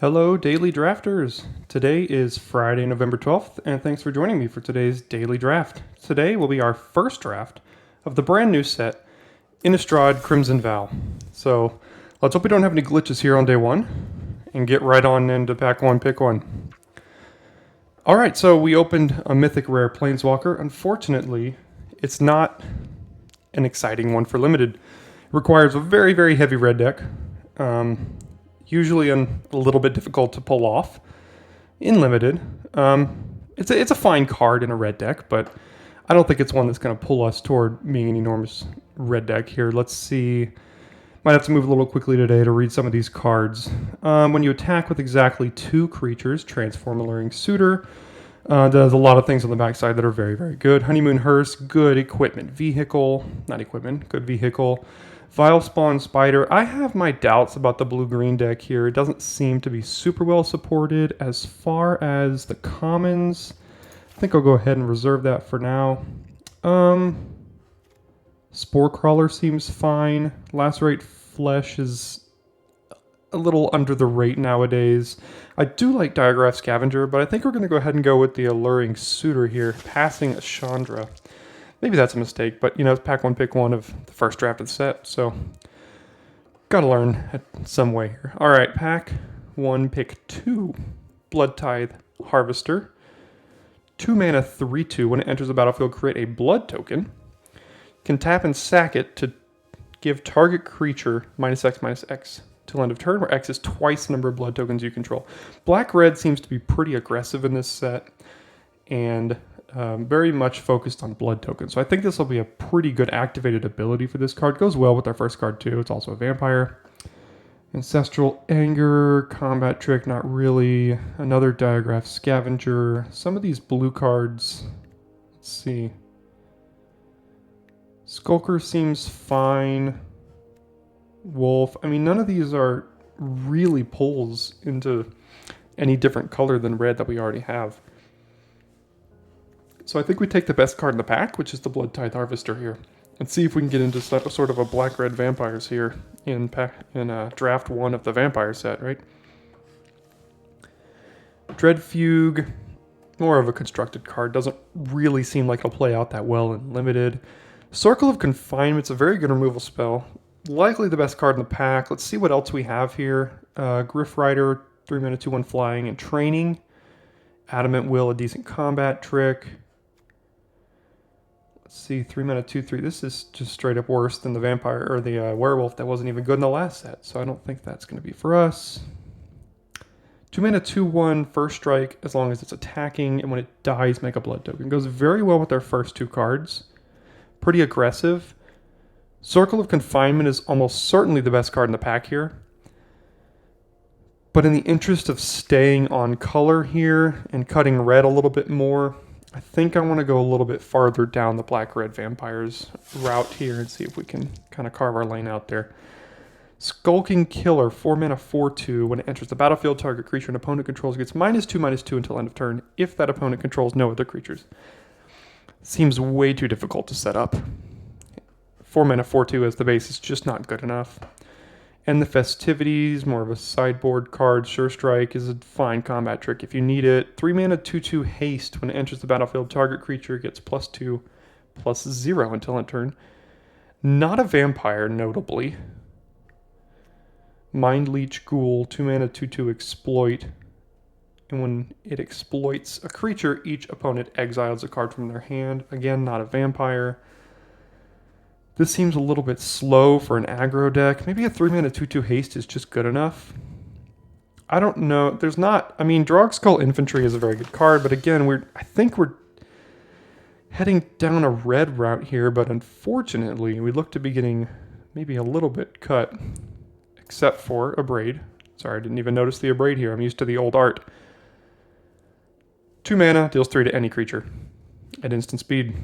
Hello, Daily Drafters. Today is Friday, November 12th, and thanks for joining me for today's Daily Draft. Today will be our first draft of the brand new set, Innistrad Crimson Vow. So let's hope we don't have any glitches here on day one, and get right on into pack one, pick one. Alright, so we opened a mythic rare Planeswalker. Unfortunately, it's not an exciting one for Limited. It requires a very, very heavy red deck. Usually a little bit difficult to pull off in Limited. It's a fine card in a red deck, but I don't think it's one that's going to pull us toward being an enormous red deck here. Let's see. Might have to move a little quickly today to read some of these cards. When you attack with exactly 2 creatures, Transform Alluring Suitor does a lot of things on the backside that are very, very good. Honeymoon Hearse, good equipment vehicle. Not equipment, good vehicle. Vile Spawn Spider. I have my doubts about the blue-green deck here. It doesn't seem to be super well supported. As far as the commons, I think I'll go ahead and reserve that for now. Spore Crawler seems fine. Lacerate Flesh is a little under the rate nowadays. I do like Diagraph Scavenger, but I think we're going to go ahead and go with the Alluring Suitor here, passing a Chandra. Maybe that's a mistake, but, you know, it's pack one, pick one of the first draft of the set, so gotta learn some way here. All right, pack one, pick 2. Blood Tithe Harvester. 2 mana, 3/2. When it enters the battlefield, create a blood token. Can tap and sack it to give target creature -X/-X till end of turn, where X is twice the number of blood tokens you control. Black-red seems to be pretty aggressive in this set, and very much focused on blood tokens. So I think this will be a pretty good activated ability for this card. Goes well with our first card too. It's also a vampire. Ancestral Anger, Combat Trick, not really. Another Diagraph Scavenger. Some of these blue cards, let's see. Skulker seems fine. Wolf. I mean, none of these are really pulls into any different color than red that we already have. So I think we take the best card in the pack, which is the Blood Tithe Harvester here, and see if we can get into sort of a black-red vampires here in draft 1 of the vampire set, right? Dread Fugue, more of a constructed card, doesn't really seem like it'll play out that well in Limited. Circle of Confinement's a very good removal spell, likely the best card in the pack. Let's see what else we have here. Griff Rider, 3 mana, 2/1 flying and training. Adamant Will, a decent combat trick. Let's see, 3 mana, 2/3. This is just straight up worse than the vampire or the werewolf that wasn't even good in the last set. So I don't think that's going to be for us. 2 mana, 2/1 first strike as long as it's attacking, and when it dies, make a blood token. Goes very well with our first 2 cards. Pretty aggressive. Circle of Confinement is almost certainly the best card in the pack here. But in the interest of staying on color here and cutting red a little bit more, I think I want to go a little bit farther down the black-red vampires route here and see if we can kind of carve our lane out there. Skulking Killer, 4 mana, 4/2. When it enters the battlefield, target creature an opponent controls gets -2/-2 until end of turn if that opponent controls no other creatures. Seems way too difficult to set up. 4 mana, 4/2 as the base is just not good enough. And the Festivities, more of a sideboard card. Sure Strike is a fine combat trick if you need it. 3 mana, 2/2 haste. When it enters the battlefield, target creature gets +2/+0 until end turn. Not a vampire, notably. Mind Leech Ghoul, 2 mana, 2/2 exploit. And when it exploits a creature, each opponent exiles a card from their hand. Again, not a vampire. This seems a little bit slow for an aggro deck. Maybe a 3 mana 2/2 haste is just good enough. I don't know. There's not. I mean, Drogskull Infantry is a very good card, but again, I think we're heading down a red route here. But unfortunately, we look to be getting maybe a little bit cut, except for Abrade. Sorry, I didn't even notice the Abrade here. I'm used to the old art. 2 mana deals 3 to any creature at instant speed.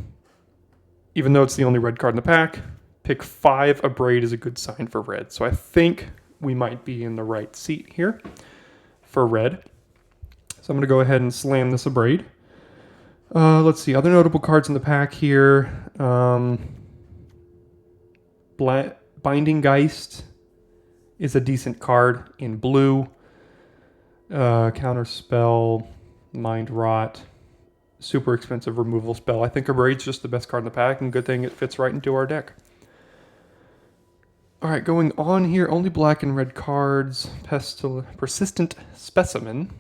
Even though it's the only red card in the pack, pick 5 Abrade is a good sign for red. So I think we might be in the right seat here for red. So I'm going to go ahead and slam this Abrade. Let's see, other notable cards in the pack here. Binding Geist is a decent card in blue. Counter spell, Mind Rot, super expensive removal spell. I think Abraid's just the best card in the pack, and good thing it fits right into our deck. All right, going on here, only black and red cards. Persistent Specimen.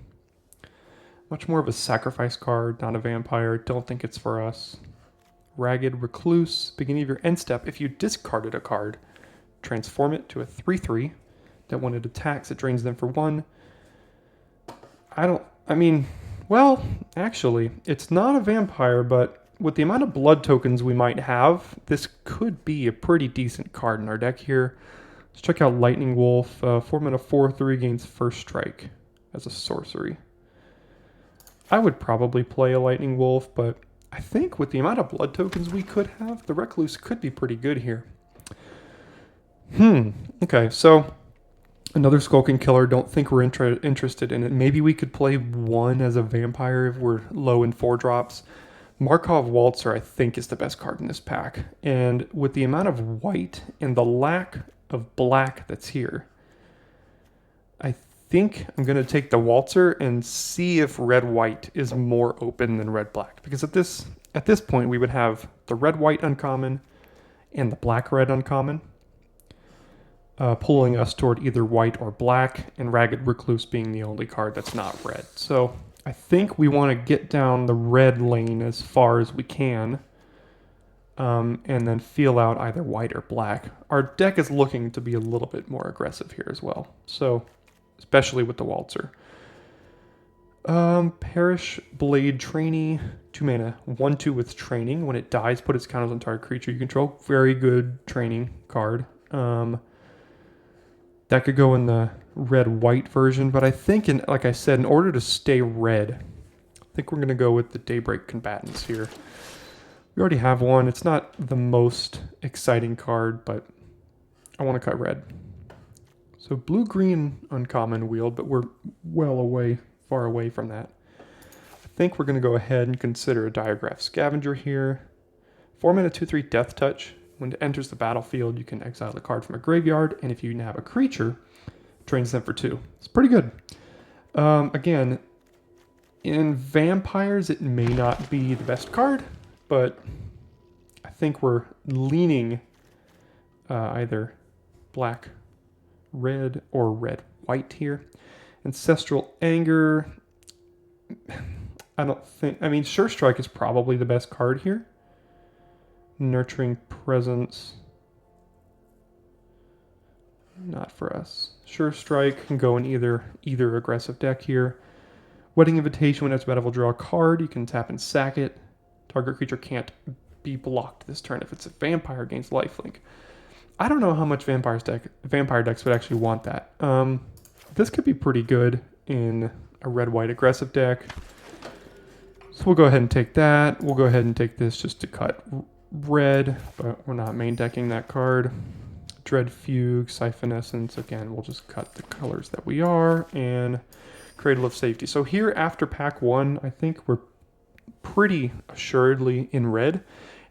Much more of a sacrifice card, not a vampire. Don't think it's for us. Ragged Recluse. Beginning of your end step, if you discarded a card, transform it to a 3/3. That when it attacks, it drains them for 1. Well, actually, it's not a vampire, but with the amount of blood tokens we might have, this could be a pretty decent card in our deck here. Let's check out Lightning Wolf. 4 mana 4/3 gains first strike as a sorcery. I would probably play a Lightning Wolf, but I think with the amount of blood tokens we could have, the Recluse could be pretty good here. Okay, so another Skulking Killer. Don't think we're interested in it. Maybe we could play one as a vampire if we're low in 4-drops. Markov Waltzer, I think, is the best card in this pack. And with the amount of white and the lack of black that's here, I think I'm going to take the Waltzer and see if red-white is more open than red-black. Because at this point, we would have the red-white uncommon and the black-red uncommon, pulling us toward either white or black, and Ragged Recluse being the only card that's not red. So I think we want to get down the red lane as far as we can, and then feel out either white or black. Our deck is looking to be a little bit more aggressive here as well, so especially with the Waltzer. Perish Blade Trainee, 2 mana, 1/2 with training. When it dies, put its counters on target creature you control. Very good training card. That could go in the red-white version, but I think, like I said, in order to stay red, I think we're going to go with the Daybreak Combatants here. We already have one. It's not the most exciting card, but I want to cut red. So blue-green uncommon wheeled, but we're far away from that. I think we're going to go ahead and consider a Diagraph Scavenger here. 4 mana 2/3 Death Touch. When it enters the battlefield, you can exile the card from a graveyard, and if you have a creature, drains them for 2. It's pretty good. Again, in vampires, it may not be the best card, but I think we're leaning either black, red, or red-white here. Ancestral Anger. Sure Strike is probably the best card here. Nurturing Presence. Not for us. Sure Strike can go in either aggressive deck here. Wedding Invitation, when it's battlefield, draw a card. You can tap and sack it. Target creature can't be blocked this turn if it's a vampire against lifelink. I don't know how much vampire decks would actually want that. This could be pretty good in a red-white aggressive deck. So we'll go ahead and take that. We'll go ahead and take this just to cut red, but we're not main decking that card. Dread Fugue, Siphonescence. Again, we'll just cut the colors that we are, and Cradle of Safety. So here after pack 1, I think we're pretty assuredly in red,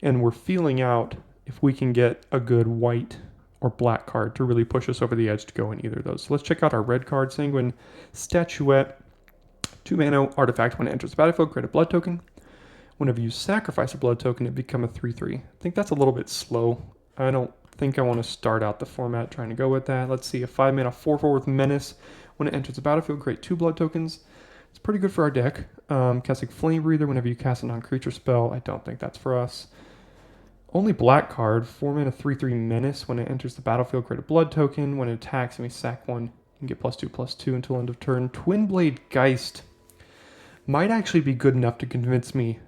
and we're feeling out if we can get a good white or black card to really push us over the edge to go in either of those. So let's check out our red card, Sanguine Statuette. 2 mana artifact. When it enters the battlefield, create a blood token. Whenever you sacrifice a blood token, it becomes a 3/3. I think that's a little bit slow. I don't think I want to start out the format trying to go with that. Let's see, a 5 mana 4/4 with Menace. When it enters the battlefield, create 2 blood tokens. It's pretty good for our deck. Casting Flame Breather whenever you cast a non-creature spell. I don't think that's for us. Only black card, 4 mana 3/3 Menace. When it enters the battlefield, create a blood token. When it attacks and we sack 1, you can get +2/+2 until end of turn. Twin Blade Geist might actually be good enough to convince me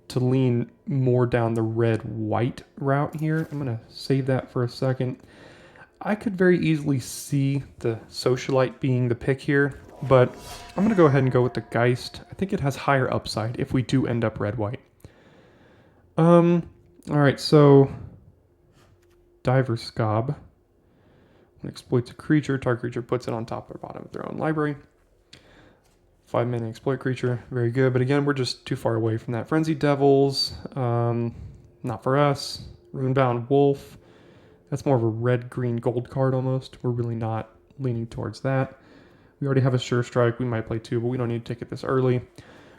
to lean more down the red-white route here. I'm going to save that for a second. I could very easily see the Socialite being the pick here, but I'm going to go ahead and go with the Geist. I think it has higher upside if we do end up red-white. Alright, so Diver Scob. When it exploits a creature, target creature puts it on top or bottom of their own library. 5 mana exploit creature, very good. But again, we're just too far away from that. Frenzied Devils, not for us. Runebound Wolf, that's more of a red, green, gold card almost. We're really not leaning towards that. We already have a Sure Strike. We might play 2, but we don't need to take it this early.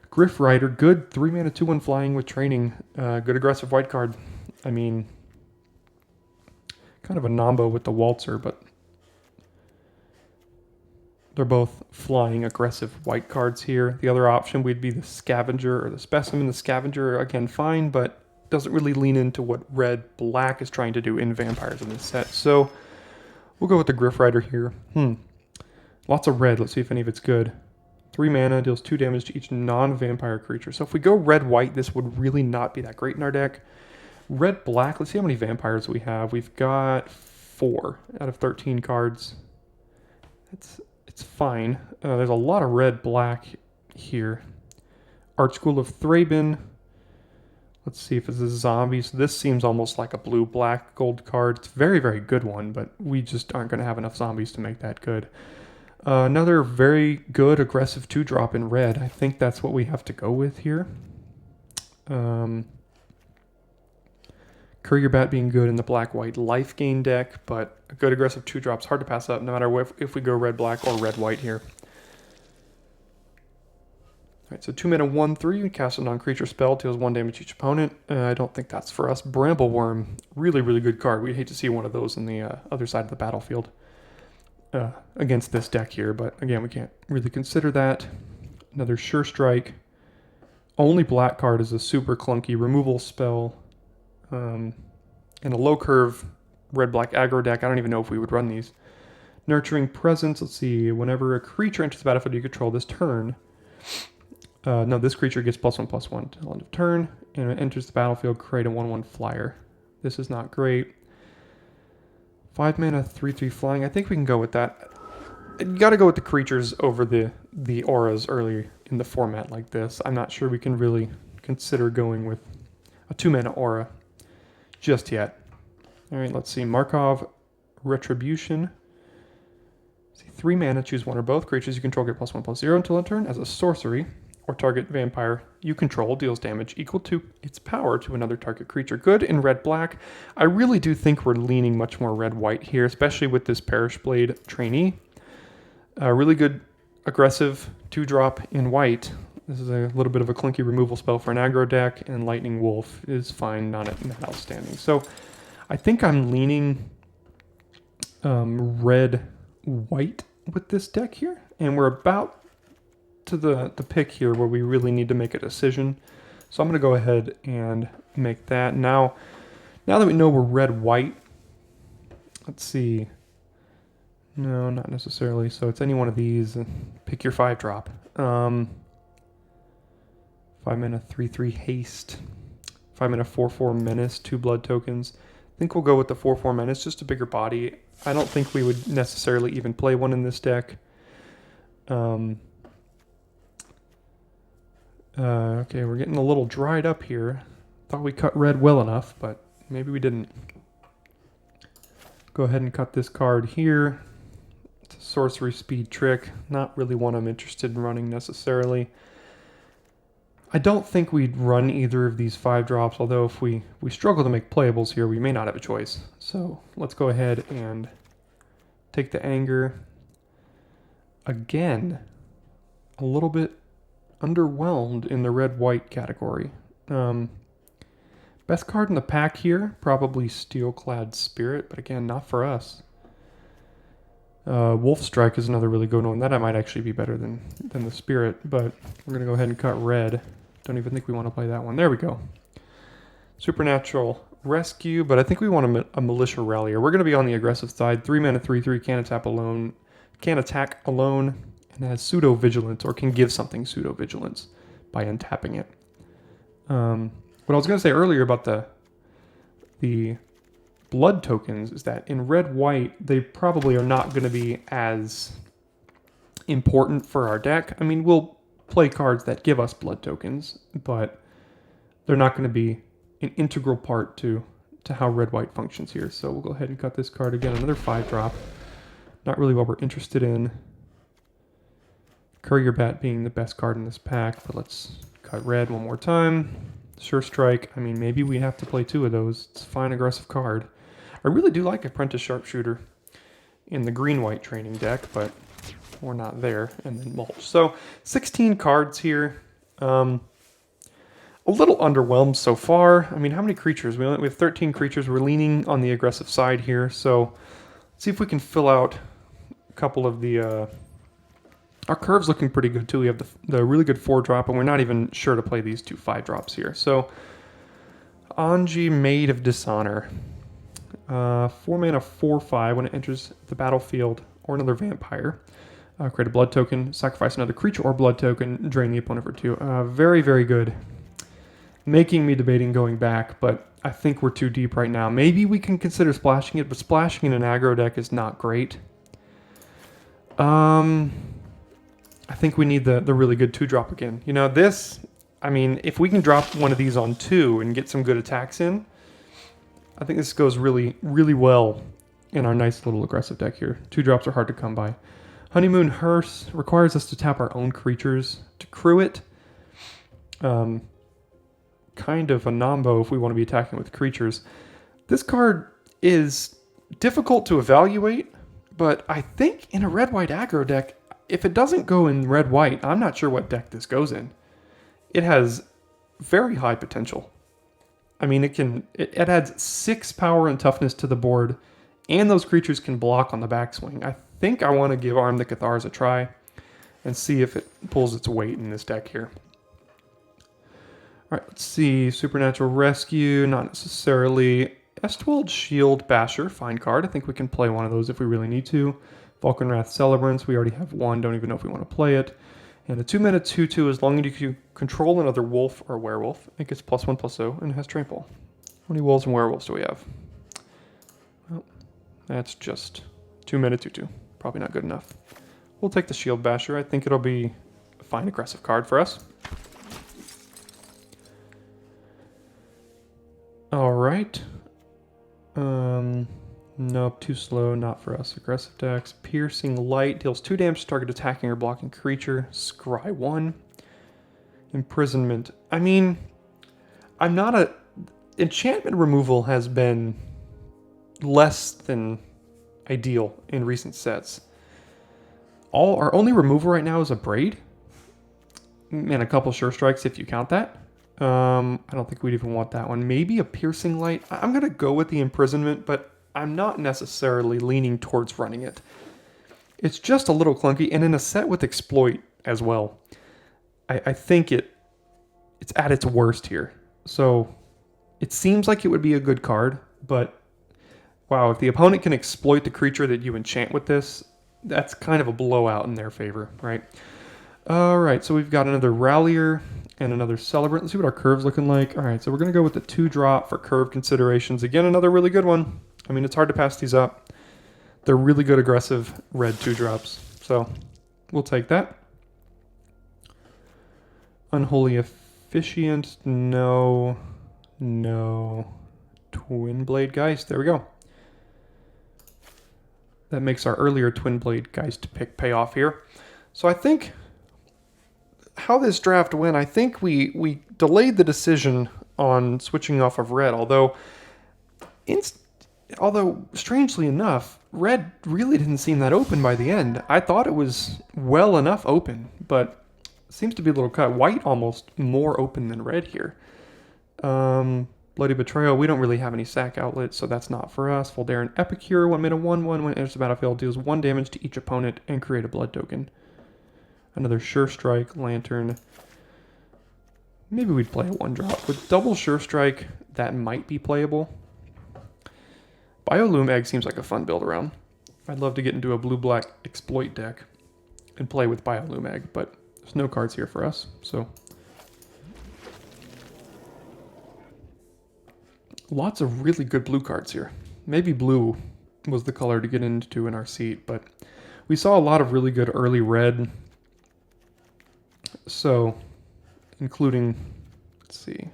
Griff Rider, good 3 mana 2/1 flying with training. Good aggressive white card. I mean, kind of a nombo with the Waltzer, but they're both flying aggressive white cards here. The other option would be the Scavenger or the Specimen. The Scavenger, again, fine, but doesn't really lean into what red-black is trying to do in Vampires in this set. So we'll go with the Griff Rider here. Lots of red. Let's see if any of it's good. 3 mana, deals 2 damage to each non-vampire creature. So if we go red-white, this would really not be that great in our deck. Red-black, let's see how many vampires we have. We've got 4 out of 13 cards. It's fine. There's a lot of red-black here. Archschool of Thraben. Let's see if it's a zombie. So this seems almost like a blue-black gold card. It's a very, very good one, but we just aren't going to have enough zombies to make that good. Another very good aggressive 2-drop in red. I think that's what we have to go with here. Courier Bat being good in the black-white life gain deck, but a good aggressive 2-drop's hard to pass up no matter if we go red-black or red-white here. Alright, so 2 mana 1/3, you cast a non-creature spell, deals 1 damage to each opponent. I don't think that's for us. Brambleworm, really, really good card. We'd hate to see one of those on the other side of the battlefield against this deck here, but again, we can't really consider that. Another Sure Strike. Only black card is a super clunky removal spell. In a low curve red-black aggro deck, I don't even know if we would run these. Nurturing Presence, let's see, whenever a creature enters the battlefield you control this turn, no, this creature gets +1/+1 until end of turn, and it enters the battlefield, create a 1/1 flyer. This is not great. 5 mana 3/3 flying, I think we can go with that. You gotta go with the creatures over the auras early in the format like this. I'm not sure we can really consider going with a 2 mana aura just yet. Alright, let's see. Markov Retribution. See, 3 mana, choose one or both. Creatures you control get +1/+0 until end turn as a sorcery, or target vampire you control deals damage equal to its power to another target creature. Good in red-black. I really do think we're leaning much more red-white here, especially with this Perish Blade trainee. Really good aggressive 2-drop in white. This is a little bit of a clunky removal spell for an aggro deck, and Lightning Wolf is fine, not outstanding. So I think I'm leaning red-white with this deck here, and we're about to the pick here where we really need to make a decision. So I'm going to go ahead and make that. Now that we know we're red-white, let's see. No, not necessarily. So it's any one of these. Pick your 5-drop. 5 mana 3/3 haste. 5 mana 4/4 menace, 2 blood tokens. I think we'll go with the 4/4 menace, just a bigger body. I don't think we would necessarily even play one in this deck. Okay, we're getting a little dried up here. Thought we cut red well enough, but maybe we didn't. Go ahead and cut this card here. It's a sorcery speed trick. Not really one I'm interested in running necessarily. I don't think we'd run either of these 5-drops, although if we struggle to make playables here, we may not have a choice. So let's go ahead and take the Anger. Again, a little bit underwhelmed in the red-white category. Best card in the pack here, probably Steelclad Spirit, but again, not for us. Wolf Strike is another really good one. That might actually be better than the Spirit, but we're going to go ahead and cut red. Don't even think we want to play that one. There we go. Supernatural Rescue, but I think we want a Militia Rallier. We're going to be on the aggressive side. 3 mana 3/3, can't attack alone, and has Pseudo Vigilance, or can give something Pseudo Vigilance by untapping it. What I was going to say earlier about the blood tokens is that in red-white, they probably are not going to be as important for our deck. I mean, we'll play cards that give us blood tokens, but they're not going to be an integral part to how red-white functions here. So we'll go ahead and cut this card again. Another 5-drop. Not really what we're interested in. Courier Bat being the best card in this pack, but let's cut red one more time. Sure Strike. I mean, maybe we have to play 2 of those. It's a fine aggressive card. I really do like Apprentice Sharpshooter in the green-white training deck, but We're not there, and then mulch. So 16 cards here. A little underwhelmed so far. I mean, how many creatures? We have 13 creatures. We're leaning on the aggressive side here. So let's see if we can fill out a couple of the... Our curve's looking pretty good too. We have the really good 4-drop, and we're not even sure to play these 2 5-drops here. So Anji, Maid of Dishonor. 4 mana, 4/5. When it enters the battlefield or another vampire, create a blood token, sacrifice another creature or blood token, drain the opponent for 2. Very, very good. Making me debating going back, but I think we're too deep right now. Maybe we can consider splashing it, but splashing in an aggro deck is not great. I think we need the really good 2-drop again. You know, this, I mean, if we can drop one of these on 2 and get some good attacks in, I think this goes really, really well in our nice little aggressive deck here. 2-drops are hard to come by. Honeymoon Hearse requires us to tap our own creatures to crew it. Kind of a nombo if we want to be attacking with creatures. This card is difficult to evaluate, but I think in a red-white aggro deck, if it doesn't go in red-white, I'm not sure what deck this goes in. It has very high potential. I mean, it adds 6 power and toughness to the board, and those creatures can block on the backswing. I think I want to give Arm the Cathars a try and see if it pulls its weight in this deck here. All right, let's see. Supernatural Rescue, not necessarily. Estwold Shield Basher, fine card. I think we can play one of those if we really need to. Vulcanwrath Celebrants, we already have one. Don't even know if we want to play it. And a 2-mana 2/2, as long as you control another wolf or werewolf, it gets +1/+0 and it has trample. How many wolves and werewolves do we have? Well, that's just 2-mana 2/2. Probably not good enough. We'll take the Shield Basher. I think it'll be a fine aggressive card for us. All right. Nope, too slow, not for us. Aggressive decks. Piercing Light deals 2 damage to target attacking or blocking creature. Scry 1. Imprisonment. I mean, I'm not a... Enchantment removal has been less than ideal in recent sets. Our only removal right now is a Braid. And a couple Sure Strikes if you count that. I don't think we'd even want that one. Maybe a Piercing Light. I'm going to go with the Imprisonment, but I'm not necessarily leaning towards running it. It's just a little clunky, and in a set with Exploit as well, I think it's at its worst here. So it seems like it would be a good card, but wow, if the opponent can exploit the creature that you enchant with this, that's kind of a blowout in their favor, right? All right, so we've got another Rallier and another Celebrant. Let's see what our curve's looking like. All right, so we're going to go with the 2-drop for curve considerations. Again, another really good one. I mean, it's hard to pass these up. They're really good aggressive red 2-drops. So we'll take that. Unholy Officiant. No. No. Twin Blade Geist. There we go. That makes our earlier Twin Blade Geist pick pay off here. So I think how this draft went, I think we delayed the decision on switching off of red, although strangely enough, red really didn't seem that open by the end. I thought it was well enough open, but it seems to be a little cut. White almost more open than red here. Bloody Betrayal, we don't really have any sack outlets, so that's not for us. Voldaren Epicure, 1 mana 1/1, when it enters the battlefield, deals 1 damage to each opponent and create a blood token. Another Sure Strike, Lantern. Maybe we'd play a 1-drop. With double Sure Strike, that might be playable. Biolume Egg seems like a fun build around. I'd love to get into a blue-black exploit deck and play with Biolume Egg, but there's no cards here for us, so. Lots of really good blue cards here. Maybe blue was the color to get into in our seat, but we saw a lot of really good early red. So, including, let's see,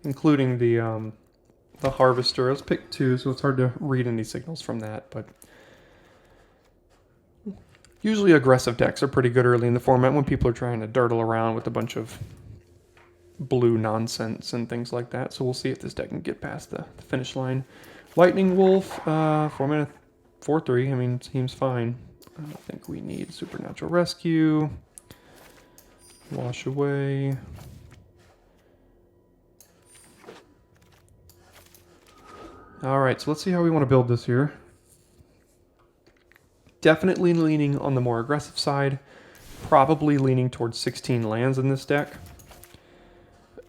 including the Harvester. Let's pick 2, so it's hard to read any signals from that, but usually aggressive decks are pretty good early in the format when people are trying to durdle around with a bunch of blue nonsense and things like that. So we'll see if this deck can get past the finish line. Lightning Wolf, 4 mana, 4/3. I mean, seems fine. I don't think we need Supernatural Rescue. Wash away. Alright, so let's see how we want to build this here. Definitely leaning on the more aggressive side. Probably leaning towards 16 lands in this deck.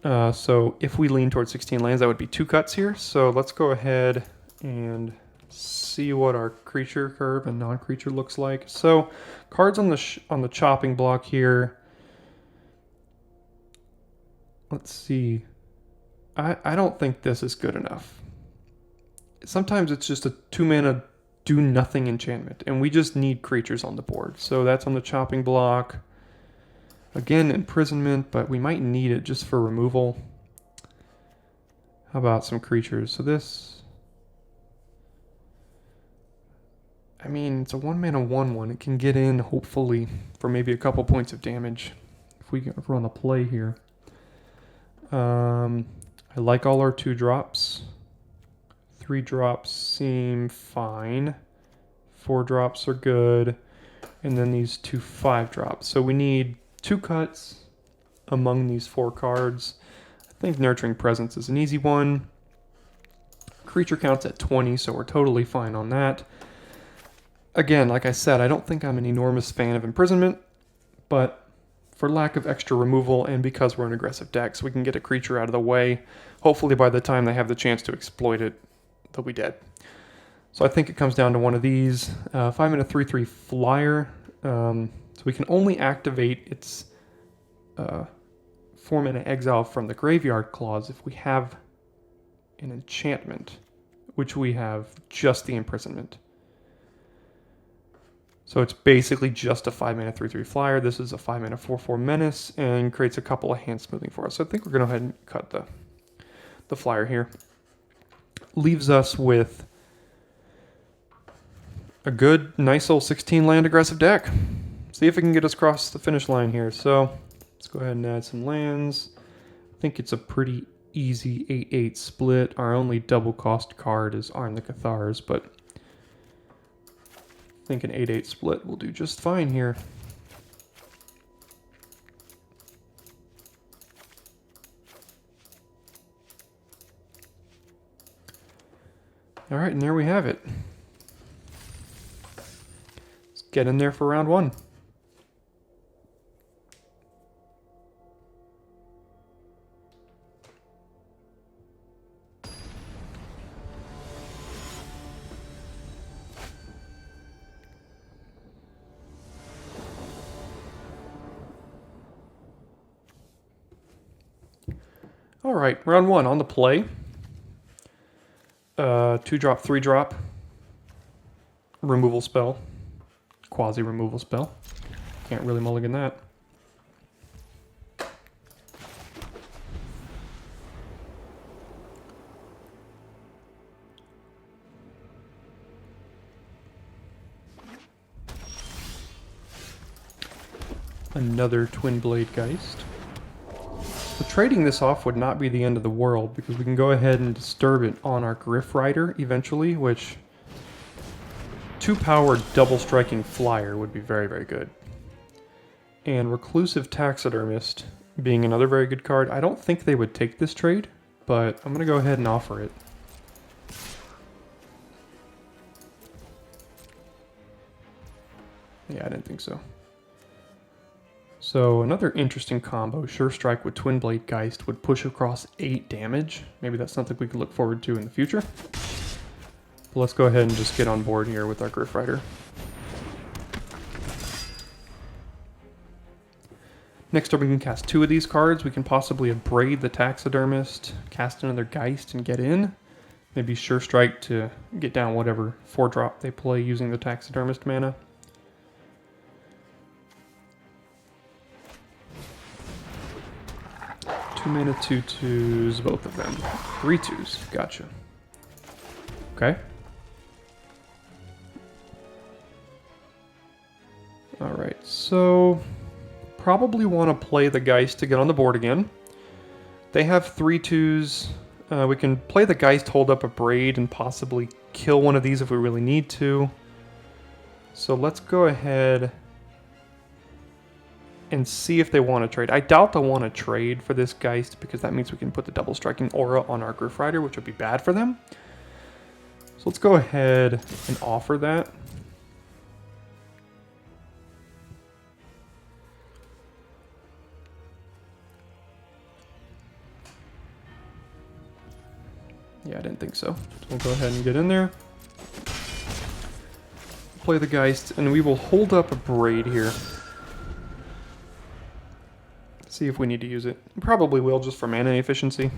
So if we lean towards 16 lands, that would be 2 cuts here. So let's go ahead and see what our creature curve and non-creature looks like. So cards on the chopping block here. Let's see. I don't think this is good enough. Sometimes it's just a 2-mana do nothing enchantment, and we just need creatures on the board. So that's on the chopping block. Again, imprisonment, but we might need it just for removal. How about some creatures? So this, I mean, it's a 1-mana 1/1. It can get in, hopefully, for maybe a couple points of damage if we run a play here. I like all our 2-drops. 3-drops seem fine. 4-drops are good. And then these 2 5-drops. So we need 2 cuts among these 4 cards. I think Nurturing Presence is an easy one. Creature count's at 20, so we're totally fine on that. Again, like I said, I don't think I'm an enormous fan of Imprisonment, but for lack of extra removal and because we're an aggressive deck, so we can get a creature out of the way. Hopefully by the time they have the chance to exploit it, they'll be dead. So I think it comes down to one of these. 5-mana 3/3 flyer. So we can only activate its 4-mana exile from the graveyard clause if we have an enchantment, which we have just the imprisonment. So it's basically just a 5-mana 3/3 flyer. This is a 5-mana 4/4 menace and creates a couple of hand smoothing for us. So I think we're going to go ahead and cut the flyer here. Leaves us with a good, nice old 16 land aggressive deck. See if it can get us across the finish line here. So let's go ahead and add some lands. I think it's a pretty easy 8/8 split. Our only double cost card is Arm the Cathars, but I think an 8/8 split will do just fine here. All right, and there we have it. Let's get in there for round 1. All right, round 1 on the play. 2-drop, 3-drop. Removal spell. Quasi-removal spell. Can't really mulligan that. Another Twin Blade Geist. So trading this off would not be the end of the world because we can go ahead and disturb it on our Griff Rider eventually, which 2-power double striking flyer would be very, very good. And Reclusive Taxidermist being another very good card. I don't think they would take this trade, but I'm going to go ahead and offer it. Yeah, I didn't think so. So another interesting combo, Sure Strike with Twin Blade Geist would push across 8 damage. Maybe that's something we could look forward to in the future. But let's go ahead and just get on board here with our Griff Rider. Next up we can cast 2 of these cards. We can possibly Abrade the Taxidermist, cast another Geist and get in. Maybe Sure Strike to get down whatever 4-drop they play using the Taxidermist mana. Mana 2/2s, both of them. 3/2s, gotcha. Okay. Alright, so probably want to play the Geist to get on the board again. They have 3/2s. We can play the Geist, hold up a Braid, and possibly kill one of these if we really need to. So let's go ahead and see if they want to trade. I doubt they'll want to trade for this Geist because that means we can put the double striking aura on our Griff Rider, which would be bad for them. So let's go ahead and offer that. Yeah, I didn't think so. So we'll go ahead and get in there. Play the Geist, and we will hold up a Braid here. See if we need to use it. Probably will, just for mana efficiency.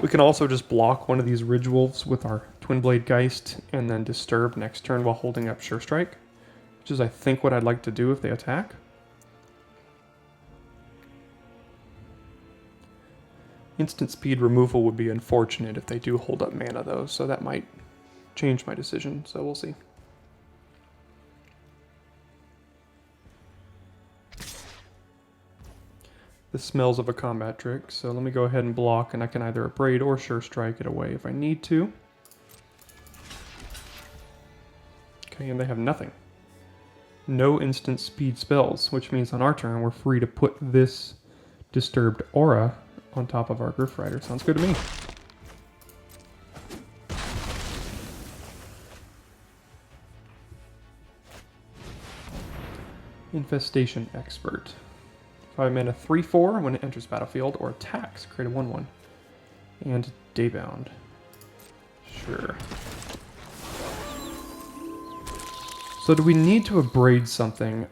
We can also just block one of these Ridge Wolves with our Twin Blade Geist, and then disturb next turn while holding up Sure Strike, which is, I think, what I'd like to do if they attack. Instant speed removal would be unfortunate if they do hold up mana, though, so that might change my decision, so we'll see. This smells of a combat trick, so let me go ahead and block, and I can either Abrade or Sure Strike it away if I need to. Okay, and they have nothing. No instant speed spells, which means on our turn we're free to put this disturbed aura on top of our Griff Rider. Sounds good to me. Infestation Expert. 5 mana 3/4 when it enters battlefield or attacks. Create a 1/1. And Daybound. Sure. So do we need to Abrade something?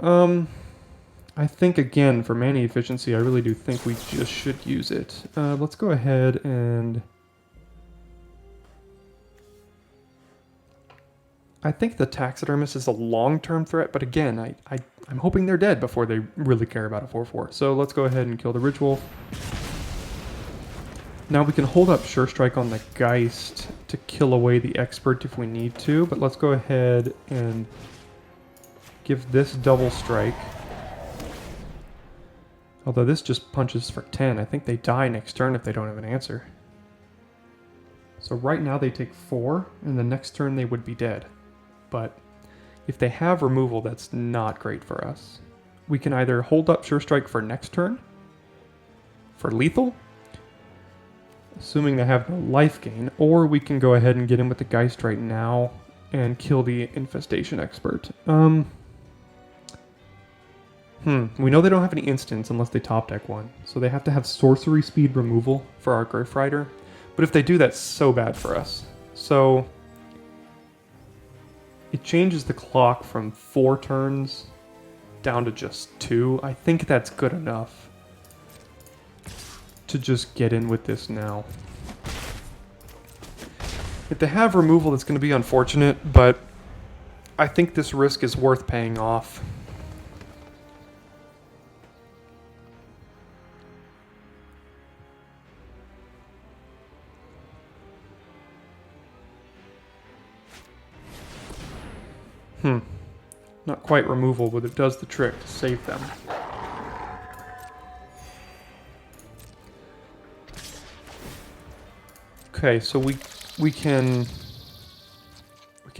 I think, again, for mana efficiency, I really do think we just should use it. Let's go ahead and... I think the Taxidermist is a long-term threat, but again, I'm hoping they're dead before they really care about a 4/4. So let's go ahead and kill the Ridge Wolf. Now we can hold up Sure Strike on the Geist to kill away the Expert if we need to, but let's go ahead and give this double strike. Although this just punches for 10. I think they die next turn if they don't have an answer. So right now they take 4, and the next turn they would be dead. But if they have removal, that's not great for us. We can either hold up Sure Strike for next turn, for lethal, assuming they have no life gain, or we can go ahead and get in with the Geist right now and kill the Infestation Expert. We know they don't have any instants unless they top deck one, so they have to have sorcery speed removal for our Griff Rider. But if they do, that's so bad for us. So it changes the clock from 4 turns down to just 2. I think that's good enough to just get in with this now. If they have removal, that's going to be unfortunate, but I think this risk is worth paying off. Not quite removal, but it does the trick to save them. Okay, so we can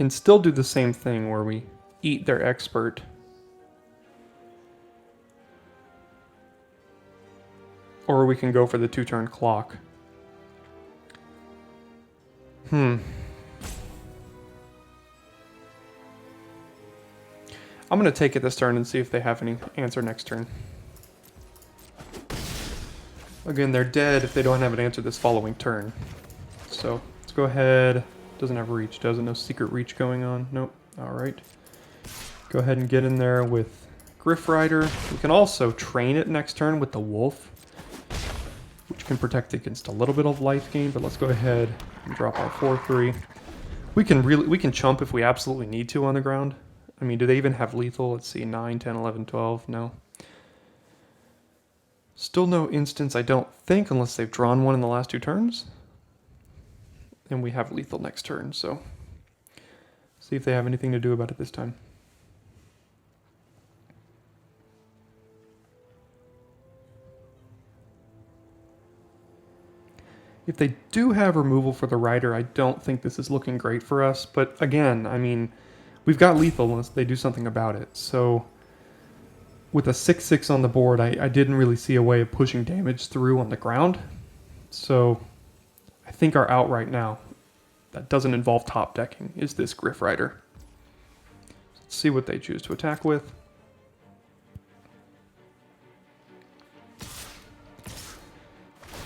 still do the same thing where we eat their Expert. Or we can go for the 2-turn clock. I'm going to take it this turn and see if they have any answer next turn. Again, they're dead if they don't have an answer this following turn. So, let's go ahead. Doesn't have reach, does it? No secret reach going on. Nope. Alright. Go ahead and get in there with Griff Rider. We can also train it next turn with the Wolf, which can protect against a little bit of life gain, but let's go ahead and drop our 4/3. We can chump if we absolutely need to on the ground. I mean, do they even have lethal? Let's see, 9, 10, 11, 12. No. Still no instance, I don't think, unless they've drawn one in the last 2 turns. And we have lethal next turn, so see if they have anything to do about it this time. If they do have removal for the Rider, I don't think this is looking great for us. But again, I mean, We've got lethal unless they do something about it. So with a 6/6 on the board, I didn't really see a way of pushing damage through on the ground. So I think our out right now, that doesn't involve top decking, is this Griff Rider. Let's see what they choose to attack with.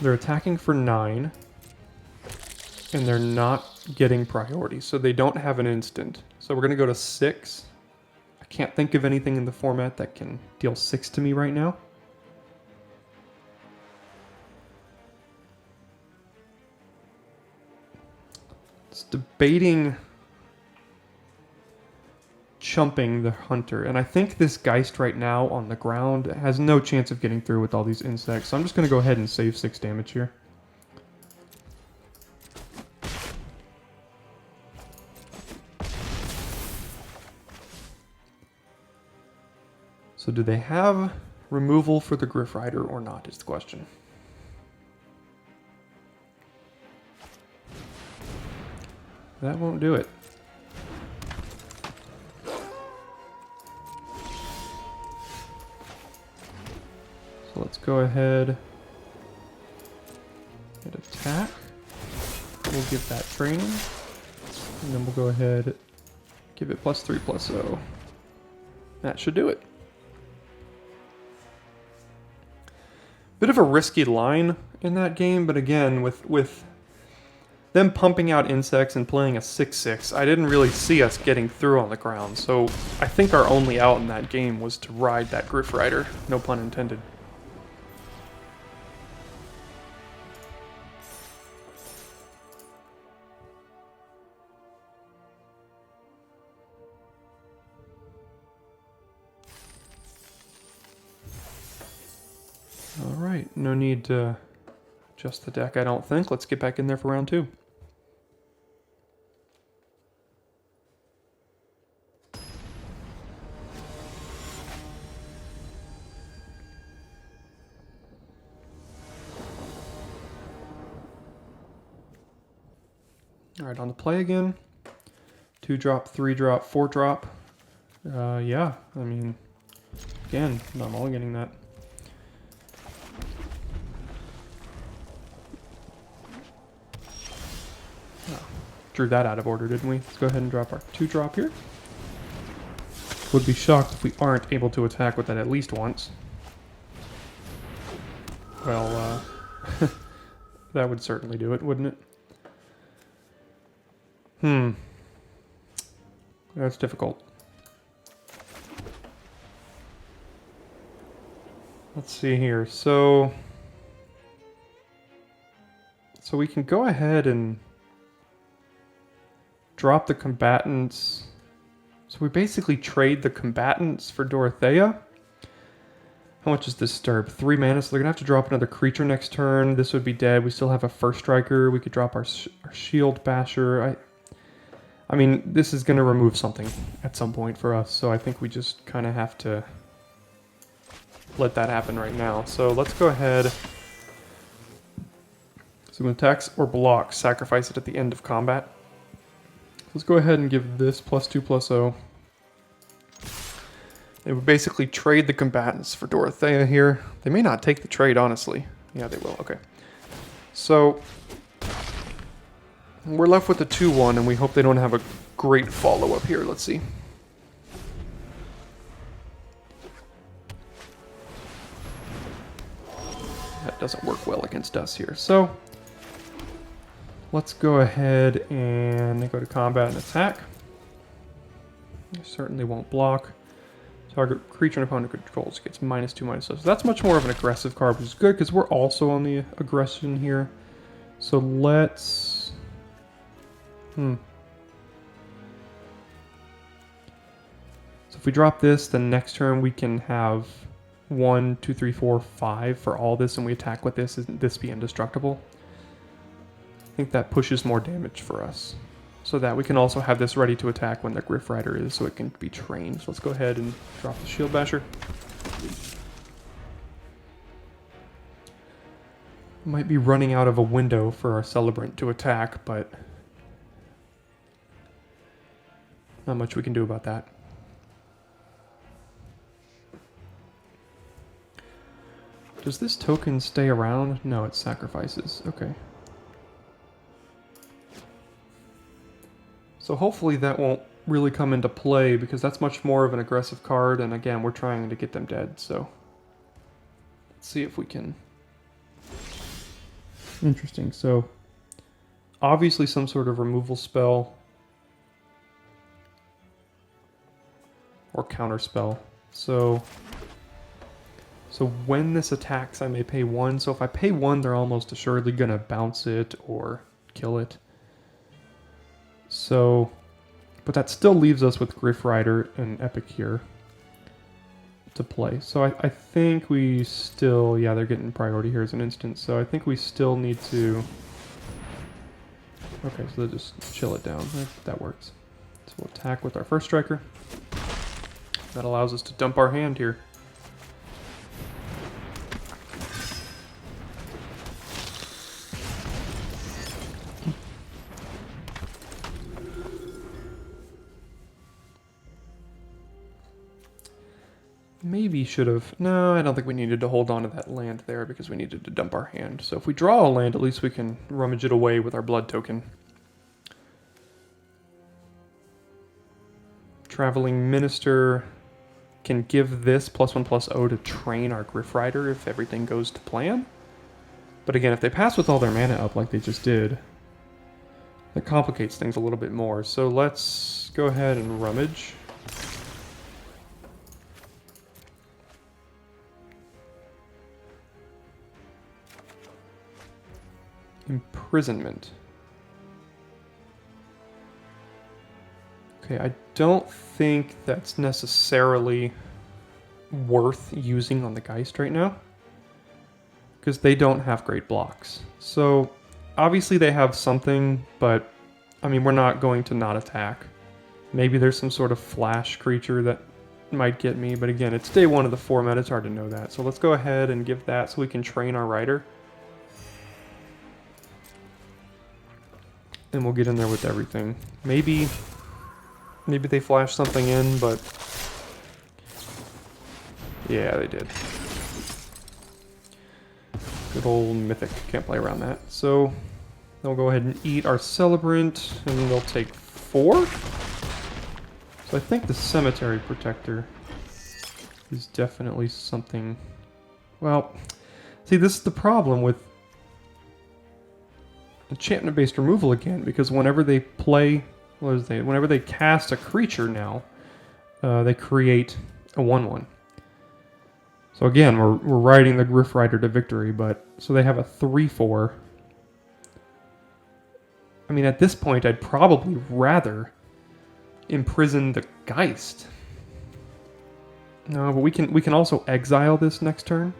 They're attacking for 9, and they're not getting priority, so they don't have an instant. So we're going to go to 6. I can't think of anything in the format that can deal 6 to me right now. It's debating chumping the hunter, and I think this Geist right now on the ground has no chance of getting through with all these insects, so I'm just going to go ahead and save 6 damage here. So do they have removal for the Griff Rider or not is the question. That won't do it. So let's go ahead and attack. We'll give that training. And then we'll go ahead, give it +3/+0. That should do it. Bit of a risky line in that game, but again, with them pumping out insects and playing a 6/6, I didn't really see us getting through on the ground. So I think our only out in that game was to ride that Griff Rider, no pun intended. Alright, no need to adjust the deck, I don't think. Let's get back in there for round 2. Alright, on the play again. 2-drop, 3-drop, 4-drop. Yeah, I mean, again, not all getting that. Drew that out of order, didn't we? Let's go ahead and drop our 2-drop here. Would be shocked if we aren't able to attack with that at least once. Well, that would certainly do it, wouldn't it? That's difficult. Let's see here. So we can go ahead and drop the combatants. So we basically trade the combatants for Dorothea. How much is this disturb? 3 mana, so they're gonna have to drop another creature next turn. This would be dead. We still have a first striker. We could drop our shield basher. I mean, this is gonna remove something at some point for us, so I think we just kind of have to let that happen right now. So let's go ahead. So when attacks or blocks, sacrifice it at the end of combat. Let's go ahead and give this +2/+0. They would basically trade the combatants for Dorothea here. They may not take the trade, honestly. Yeah, they will. Okay. So we're left with a 2/1, and we hope they don't have a great follow-up here. Let's see. That doesn't work well against us here. So let's go ahead and go to combat and attack. You certainly won't block. Target creature an opponent controls gets -2/-0. So that's much more of an aggressive card, which is good because we're also on the aggression here. So let's... So if we drop this, then next turn we can have 1, 2, 3, 4, 5 for all this, and we attack with this, and this be indestructible. I think that pushes more damage for us. So that we can also have this ready to attack when the Griff Rider is, so it can be trained. So let's go ahead and drop the Shield Basher. Might be running out of a window for our Celebrant to attack, but Not much we can do about that. Does this token stay around? No, it sacrifices. Okay. So hopefully that won't really come into play, because that's much more of an aggressive card, and again, we're trying to get them dead, so... Let's see if we can... Interesting, so... Obviously some sort of removal spell. Or counter spell. So when this attacks, I may pay 1. So if I pay 1, they're almost assuredly going to bounce it or kill it. So, but that still leaves us with Griff Rider and Epic here to play. So I think we still, yeah, they're getting priority here as an instant. So I think we still need to, okay, so they'll just chill it down. That works. So we'll attack with our first striker. That allows us to dump our hand here. Maybe should have... No, I don't think we needed to hold on to that land there because we needed to dump our hand. So if we draw a land, at least we can rummage it away with our blood token. Traveling Minister can give this +1/+0 to train our Griff Rider if everything goes to plan. But again, if they pass with all their mana up like they just did, that complicates things a little bit more. So let's go ahead and rummage. Imprisonment. Okay, I don't think that's necessarily worth using on the Geist right now, because they don't have great blocks. So obviously they have something, but I mean, we're not going to not attack. Maybe there's some sort of flash creature that might get me, but again, it's day 1 of the format, it's hard to know that. So let's go ahead and give that so we can train our Rider. And we'll get in there with everything. Maybe they flash something in, but yeah, they did. Good old Mythic. Can't play around that. So they'll go ahead and eat our Celebrant, and they'll take 4. So I think the Cemetery Protector is definitely something... Well, see, this is the problem with enchantment-based removal again, because whenever they play, whenever they cast a creature now, they create a 1/1. So again, we're riding the Griff Rider to victory, but so they have a 3/4. I mean, at this point, I'd probably rather imprison the Geist. No, but we can also exile this next turn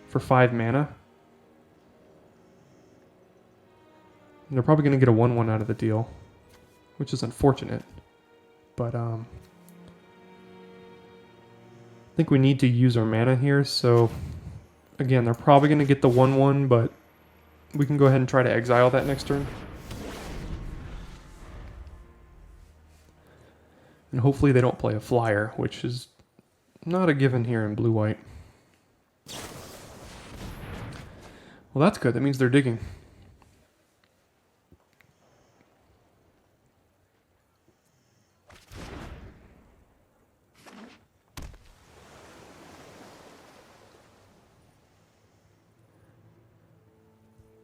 for 5 mana. And they're probably going to get a 1/1 out of the deal, which is unfortunate. But I think we need to use our mana here. So again, they're probably going to get the 1/1, but we can go ahead and try to exile that next turn. And hopefully they don't play a flyer, which is not a given here in blue-white. Well, that's good. That means they're digging.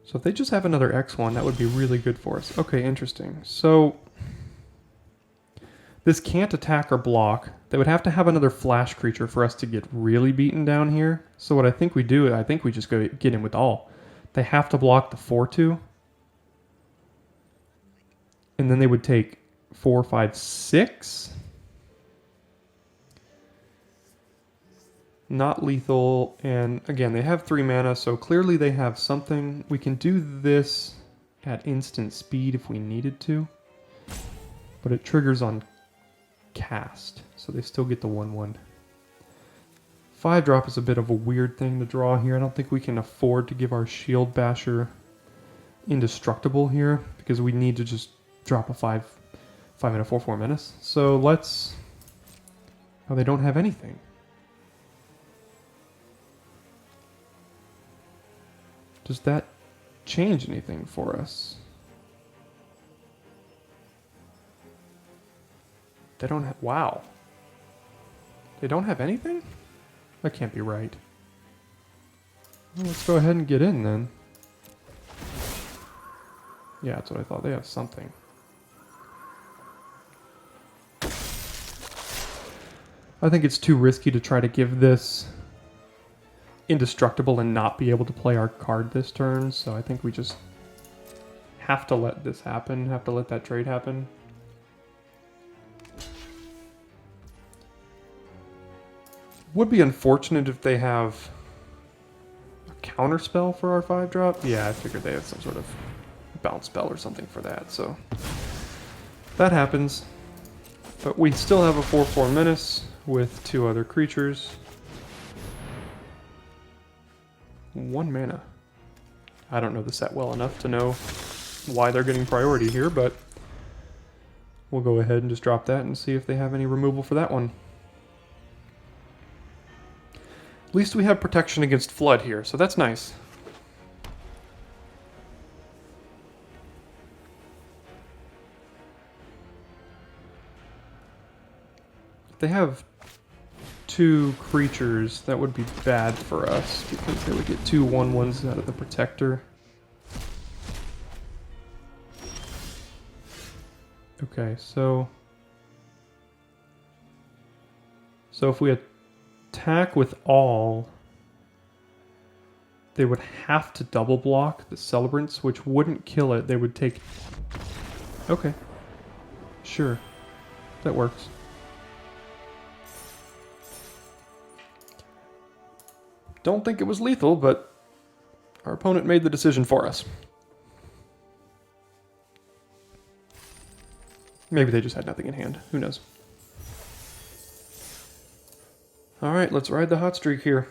So if they just have another X1, that would be really good for us. Okay, interesting. So this can't attack or block. They would have to have another flash creature for us to get really beaten down here. So what I think we do, I think we just go get in with all. They have to block the 4/2. And then they would take 4, 5, 6. Not lethal, and again, they have 3 mana, so clearly they have something. We can do this at instant speed if we needed to, but it triggers on cast, so they still get the 1/1. 5-drop is a bit of a weird thing to draw here. I don't think we can afford to give our Shield Basher indestructible here, because we need to just drop a 5 5-mana 4/4 menace. So let's... Oh, they don't have anything. Does that change anything for us? They don't have... Wow. They don't have anything? That can't be right. Well, let's go ahead and get in then. Yeah, that's what I thought. They have something. I think it's too risky to try to give this indestructible and not be able to play our card this turn, so I think we just have to let this happen, have to let that trade happen. Would be unfortunate if they have a counter spell for our 5-drop. Yeah, I figured they have some sort of bounce spell or something for that, so that happens. But we still have a 4/4 menace with 2 other creatures. 1 mana. I don't know the set well enough to know why they're getting priority here, but we'll go ahead and just drop that and see if they have any removal for that one. At least we have protection against flood here, so that's nice. If they have 2 creatures, that would be bad for us, because they would get 2 1/1s out of the protector. Okay, so if we attack with all, they would have to double block the Celebrants, which wouldn't kill it. They would take... Okay. Sure. That works. Don't think it was lethal, but our opponent made the decision for us. Maybe they just had nothing in hand. Who knows? Alright, let's ride the hot streak here.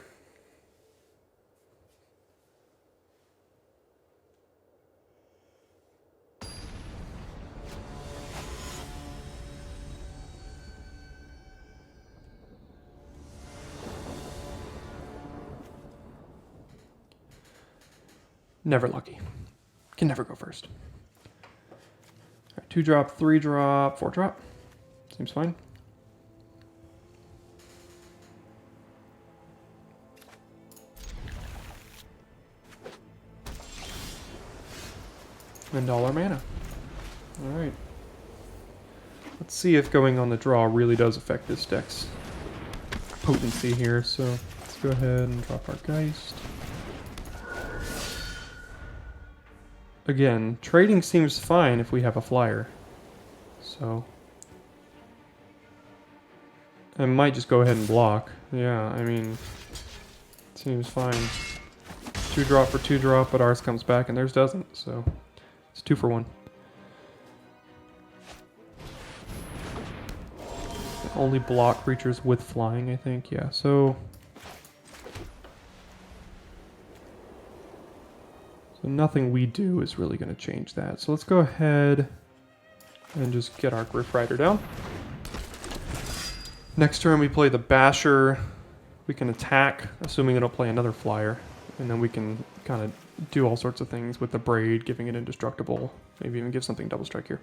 Never lucky. Can never go first. Alright, 2-drop, 3-drop, 4-drop. Seems fine. And all our mana. Alright. Let's see if going on the draw really does affect this deck's potency here. So let's go ahead and drop our Geist. Again, trading seems fine if we have a flyer. So I might just go ahead and block. Yeah, I mean, it seems fine. 2-drop for 2-drop, but ours comes back and theirs doesn't, so it's 2 for 1. Only block creatures with flying, I think. Yeah, so nothing we do is really going to change that. So let's go ahead and just get our Griff Rider down. Next turn we play the Basher. We can attack, assuming it'll play another flyer. And then we can kind of do all sorts of things with the Braid, giving it indestructible. Maybe even give something double strike here.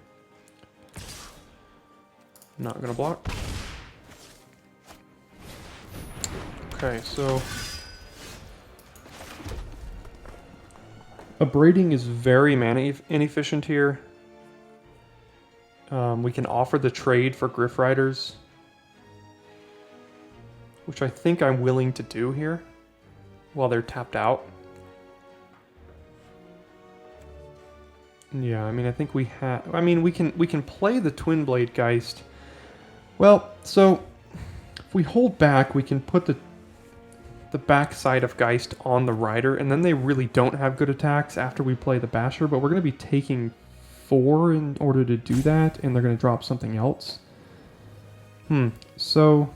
Not going to block. Okay, so a Braiding is very mana inefficient here. We can offer the trade for Griff Riders, which I think I'm willing to do here while they're tapped out. Yeah, I mean, I think we have... I mean, we can play the Twin Blade Geist. Well, so if we hold back, we can put the backside of Geist on the Rider, and then they really don't have good attacks after we play the Basher, but we're going to be taking 4 in order to do that, and they're going to drop something else. So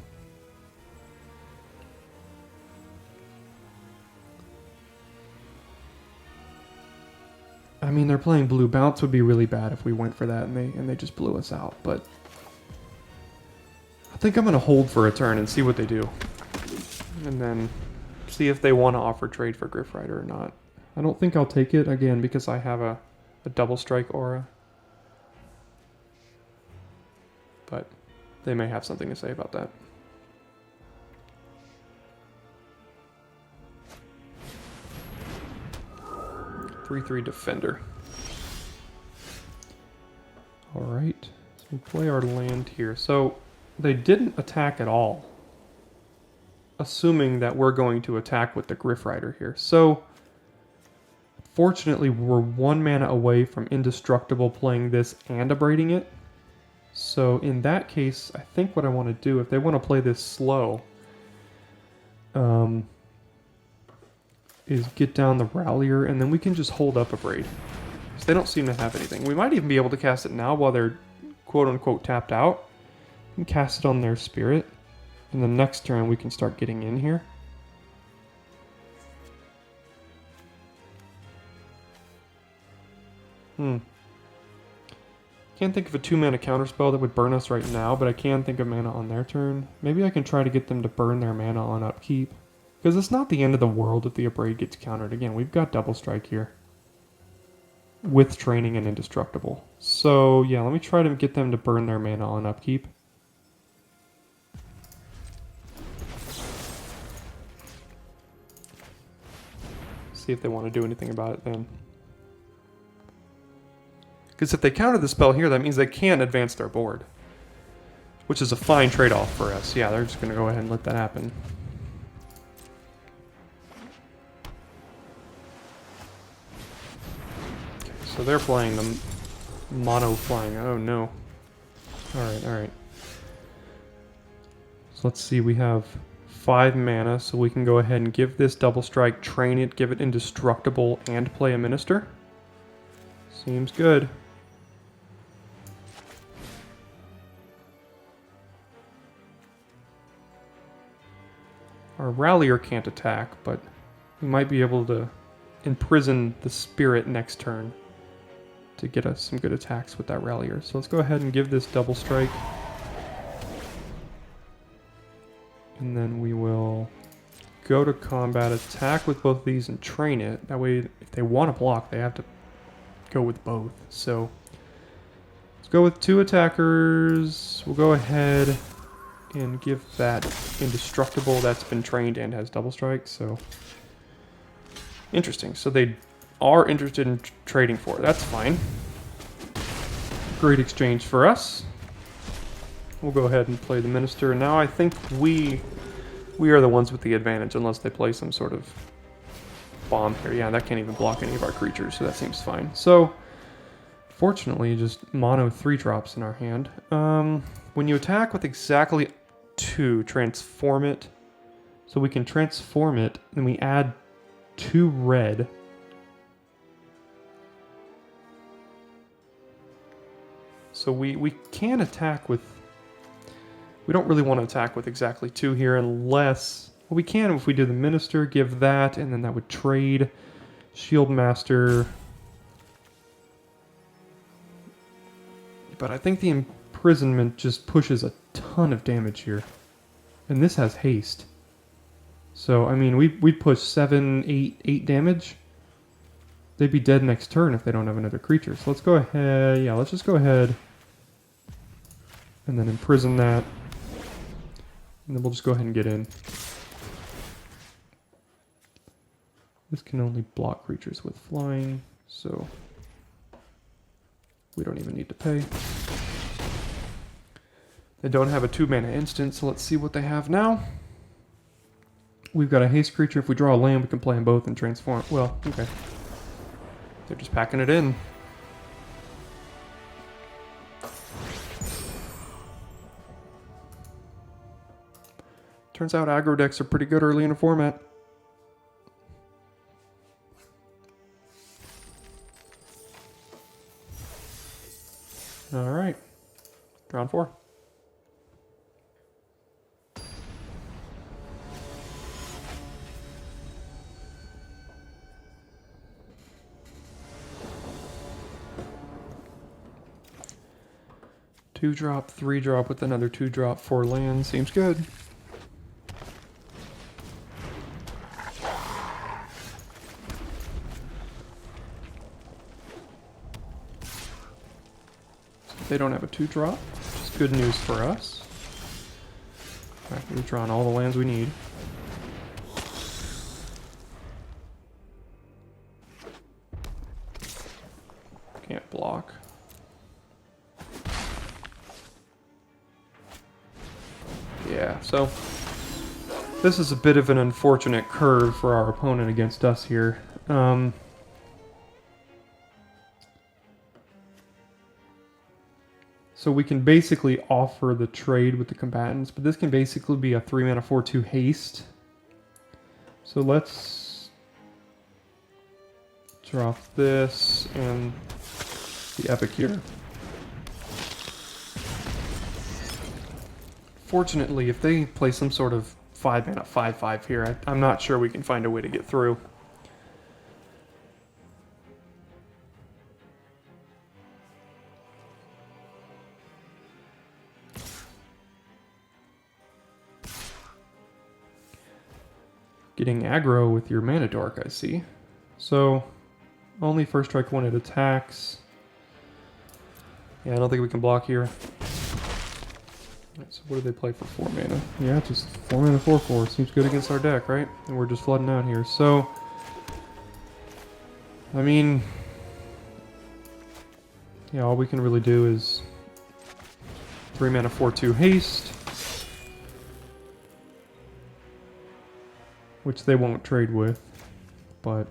I mean, they're playing blue. Bounce would be really bad if we went for that and they just blew us out. But I think I'm going to hold for a turn and see what they do. And then see if they want to offer trade for Griff Rider or not. I don't think I'll take it, again, because I have a double strike aura. But they may have something to say about that. Three defender. Alright, so we play our land here. So they didn't attack at all, assuming that we're going to attack with the Griff Rider here. So fortunately, we're 1 mana away from Indestructible playing this and abrading it. So in that case, I think what I want to do, if they want to play this slow, is get down the Rallier, and then we can just hold up Abrade. Because they don't seem to have anything. We might even be able to cast it now while they're quote-unquote tapped out. We can cast it on their Spirit, and the next turn we can start getting in here. Can't think of a 2-mana counterspell that would burn us right now, but I can think of mana on their turn. Maybe I can try to get them to burn their mana on upkeep. Because it's not the end of the world if the Abrade gets countered. Again, we've got double strike here. With training and Indestructible. So, yeah, let me try to get them to burn their mana on upkeep. See if they want to do anything about it then. Because if they counter the spell here, that means they can't advance their board. Which is a fine trade-off for us. Yeah, they're just going to go ahead and let that happen. So they're playing the mono flying. Oh no. Alright. So let's see, we have 5 mana, so we can go ahead and give this double strike, train it, give it Indestructible, and play a Minister. Seems good. Our Rallier can't attack, but we might be able to imprison the Spirit next turn to get us some good attacks with that Rallier. So let's go ahead and give this double strike. And then we will go to combat, attack with both of these, and train it. That way, if they want to block, they have to go with both. So let's go with 2 attackers. We'll go ahead and give that Indestructible. That's been trained and has double strike. So interesting. So they are interested in trading for it. That's fine. Great exchange for us. We'll go ahead and play the Minister. Now I think we are the ones with the advantage unless they play some sort of bomb here. Yeah, that can't even block any of our creatures, so that seems fine. So fortunately, just mono 3 drops in our hand. When you attack with exactly 2, transform it. So we can transform it, then we add 2 red. So we can attack with... We don't really want to attack with exactly 2 here unless... Well, we can if we do the Minister, give that, and then that would trade Shield Master. But I think the Imprisonment just pushes a ton of damage here. And this has haste. So, I mean, we'd push 7, 8 damage. They'd be dead next turn if they don't have another creature. So let's go ahead... Yeah, let's just go ahead and then imprison that. And then we'll just go ahead and get in. This can only block creatures with flying, so we don't even need to pay. They don't have a 2-mana instant, so let's see what they have now. We've got a haste creature. If we draw a land, we can play them both and transform. Well, okay. They're just packing it in. Turns out aggro decks are pretty good early in a format. Alright. Round 4. 2-drop, 3-drop with another 2-drop, 4 land. Seems good. They don't have a 2-drop, which is good news for us. Alright, we've drawn all the lands we need. Can't block. Yeah, so this is a bit of an unfortunate curve for our opponent against us here. So we can basically offer the trade with the combatants, but this can basically be a 3-mana 4/2 haste. So let's drop this and the Epic here. Fortunately, if they play some sort of 5-mana 5/5 here, I'm not sure we can find a way to get through. Getting aggro with your Mana Dork, I see. So, only first strike when it attacks. Yeah, I don't think we can block here. Right, so what do they play for 4 mana? Yeah, just 4 mana 4/4. Seems good against our deck, right? And we're just flooding out here. So, I mean, yeah, all we can really do is 3 mana 4/2 haste, which they won't trade with, but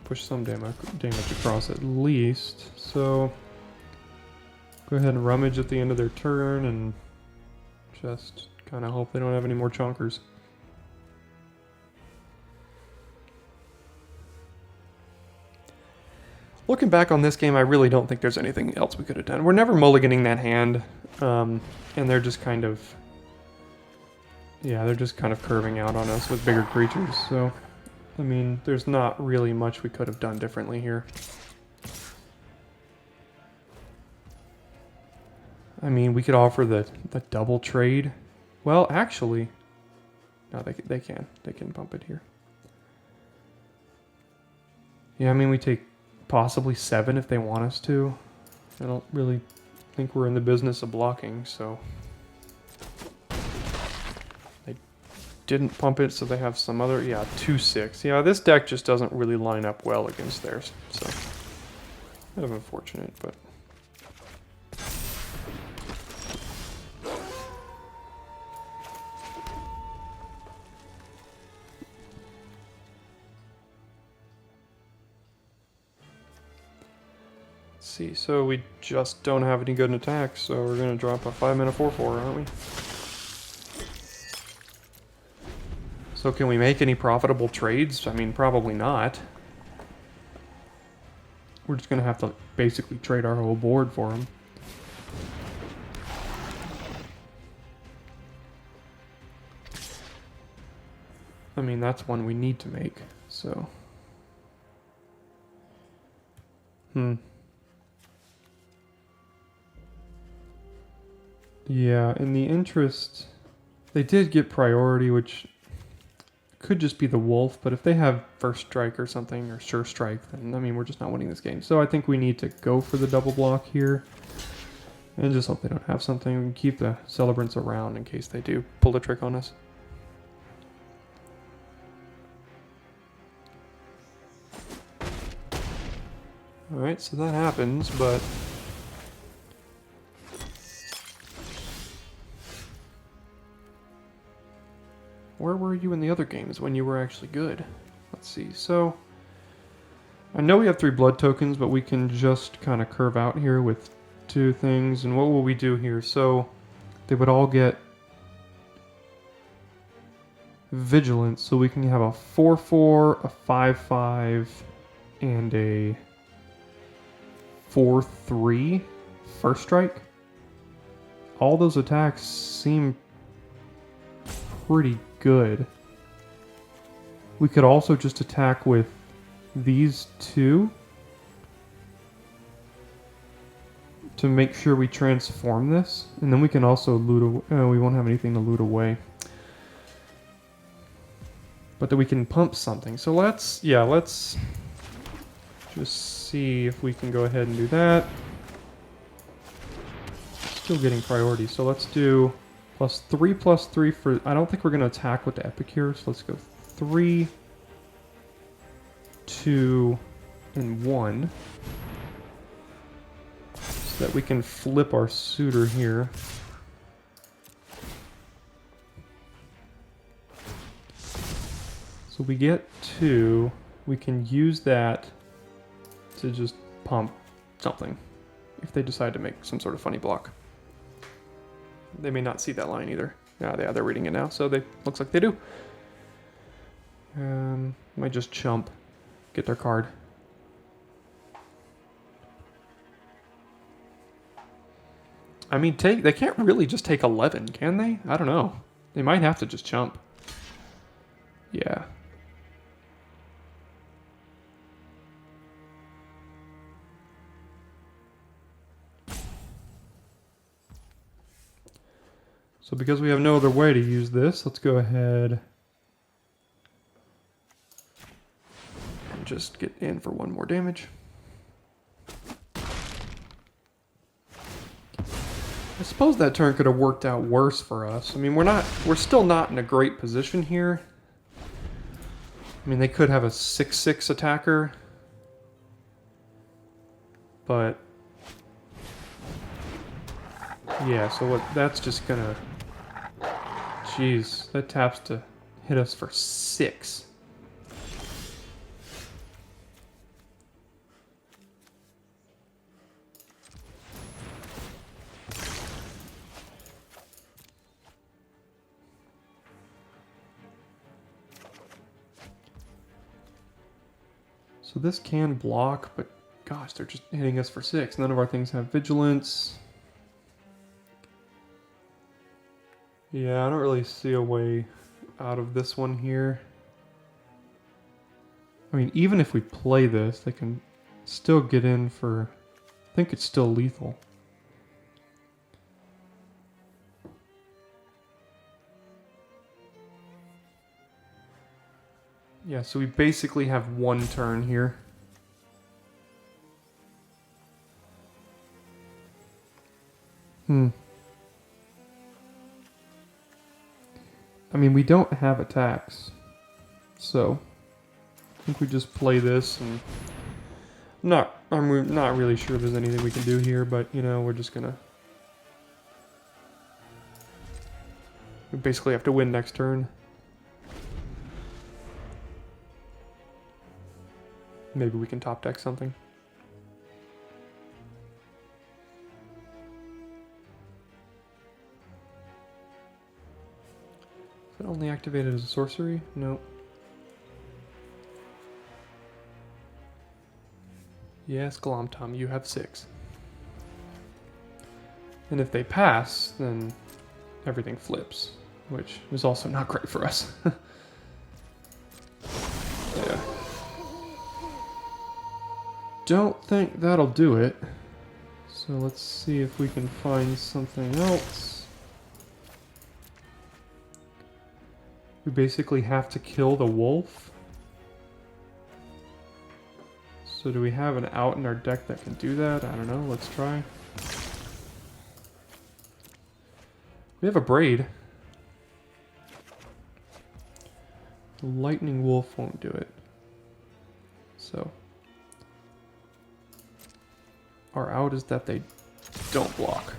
push some damage across at least. So go ahead and rummage at the end of their turn and just kind of hope they don't have any more chunkers. Looking back on this game, I really don't think there's anything else we could have done. We're never mulliganing that hand, and they're just kind of, yeah, they're just kind of curving out on us with bigger creatures. So, I mean, there's not really much we could have done differently here. I mean, we could offer the double trade. Well, actually, no, they can. They can bump it here. Yeah, I mean, we take possibly 7 if they want us to. I don't really think we're in the business of blocking, so they didn't pump it, so they have some other, yeah, 2/6. Yeah, this deck just doesn't really line up well against theirs, so kind of unfortunate, but see, so we just don't have any good in attack, so we're going to drop a 5-mana 4/4, aren't we? So can we make any profitable trades? I mean, probably not. We're just going to have to basically trade our whole board for them. I mean, that's one we need to make, so. Yeah, in the interest, they did get priority, which could just be the wolf, but if they have first strike or something, or sure strike, then, I mean, we're just not winning this game. So I think we need to go for the double block here, and just hope they don't have something. We can keep the Celebrants around in case they do pull the trick on us. Alright, so that happens, but where were you in the other games when you were actually good? Let's see. So, I know we have 3 blood tokens, but we can just kind of curve out here with 2 things. And what will we do here? So, they would all get Vigilance, so we can have a 4/4, a 5/5, and a 4/3 first strike. All those attacks seem pretty good. We could also just attack with these 2 to make sure we transform this, and then we can also loot. We won't have anything to loot away, but that we can pump something. So let's just see if we can go ahead and do that. Still getting priority, so let's do +3/+3 for. I don't think we're gonna attack with the epic here, so let's go 3, 2, and 1. So that we can flip our suitor here. So we get 2. We can use that to just pump something if they decide to make some sort of funny block. They may not see that line either. Yeah, they're reading it now, so they looks like they do. Might just chump, get their card. I mean, they can't really just take 11, can they? I don't know. They might have to just chump. Yeah. So because we have no other way to use this, let's go ahead and just get in for 1 more damage. I suppose that turn could have worked out worse for us. I mean, we're still not in a great position here. I mean, they could have a 6/6 attacker, but yeah, so that's just gonna, jeez, that taps to hit us for 6. So this can block, but gosh, they're just hitting us for 6. None of our things have vigilance. Yeah, I don't really see a way out of this one here. I mean, even if we play this, they can still get in for... I think it's still lethal. Yeah, so we basically have 1 turn here. I mean, we don't have attacks. So, I think we just play this and... I'm not really sure there's anything we can do here, but, you know, we're just gonna... We basically have to win next turn. Maybe we can top deck something. Is it only activated as a sorcery? No. Yes, Glomtom, you have 6. And if they pass, then everything flips, which is also not great for us. Yeah. Don't think that'll do it. So let's see if we can find something else. We basically have to kill the wolf. So do we have an out in our deck that can do that? I don't know. Let's try. We have a braid. The lightning wolf won't do it. So our out is that they don't block.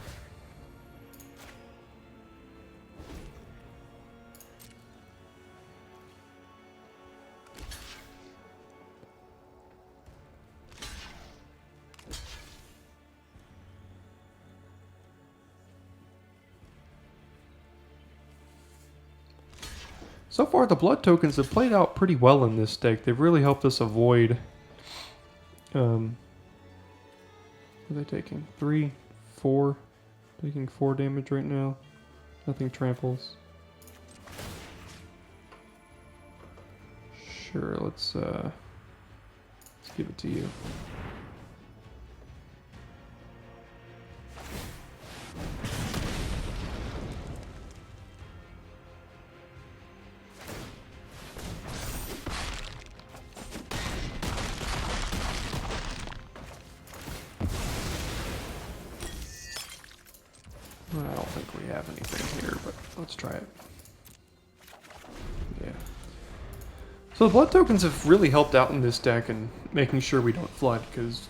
So far, the blood tokens have played out pretty well in this deck. They've really helped us avoid... what are they taking? 3, 4. Taking 4 damage right now. Nothing tramples. Sure, let's give it to you. really have anything here, but let's try it. Yeah. So the blood tokens have really helped out in this deck and making sure we don't flood, because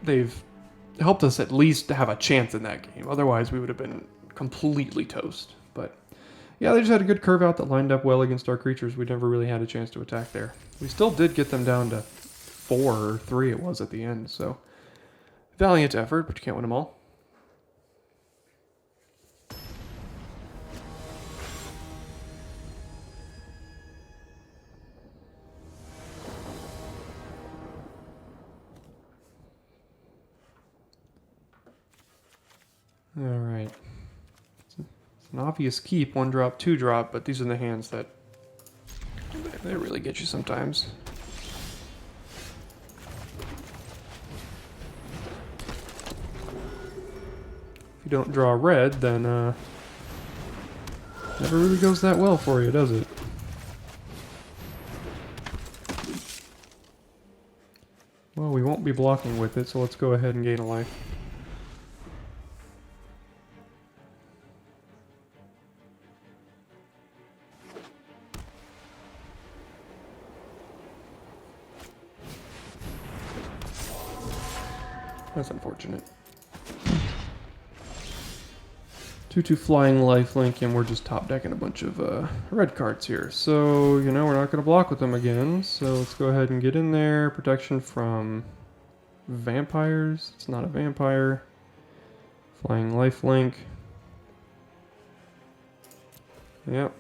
they've helped us at least have a chance in that game. Otherwise, we would have been completely toast. But yeah, they just had a good curve out that lined up well against our creatures. We never really had a chance to attack there. We still did get them down to 4 or 3 it was at the end, so valiant effort, but you can't win them all. Alright. It's an obvious keep, 1 drop, 2 drop, but these are the hands that they really get you sometimes. If you don't draw red, then never really goes that well for you, does it? Well, we won't be blocking with it, so let's go ahead and gain a life. That's unfortunate. 2/2 flying lifelink, and we're just top decking a bunch of red cards here. So, you know, we're not going to block with them again. So let's go ahead and get in there. Protection from vampires. It's not a vampire. Flying lifelink. Yep.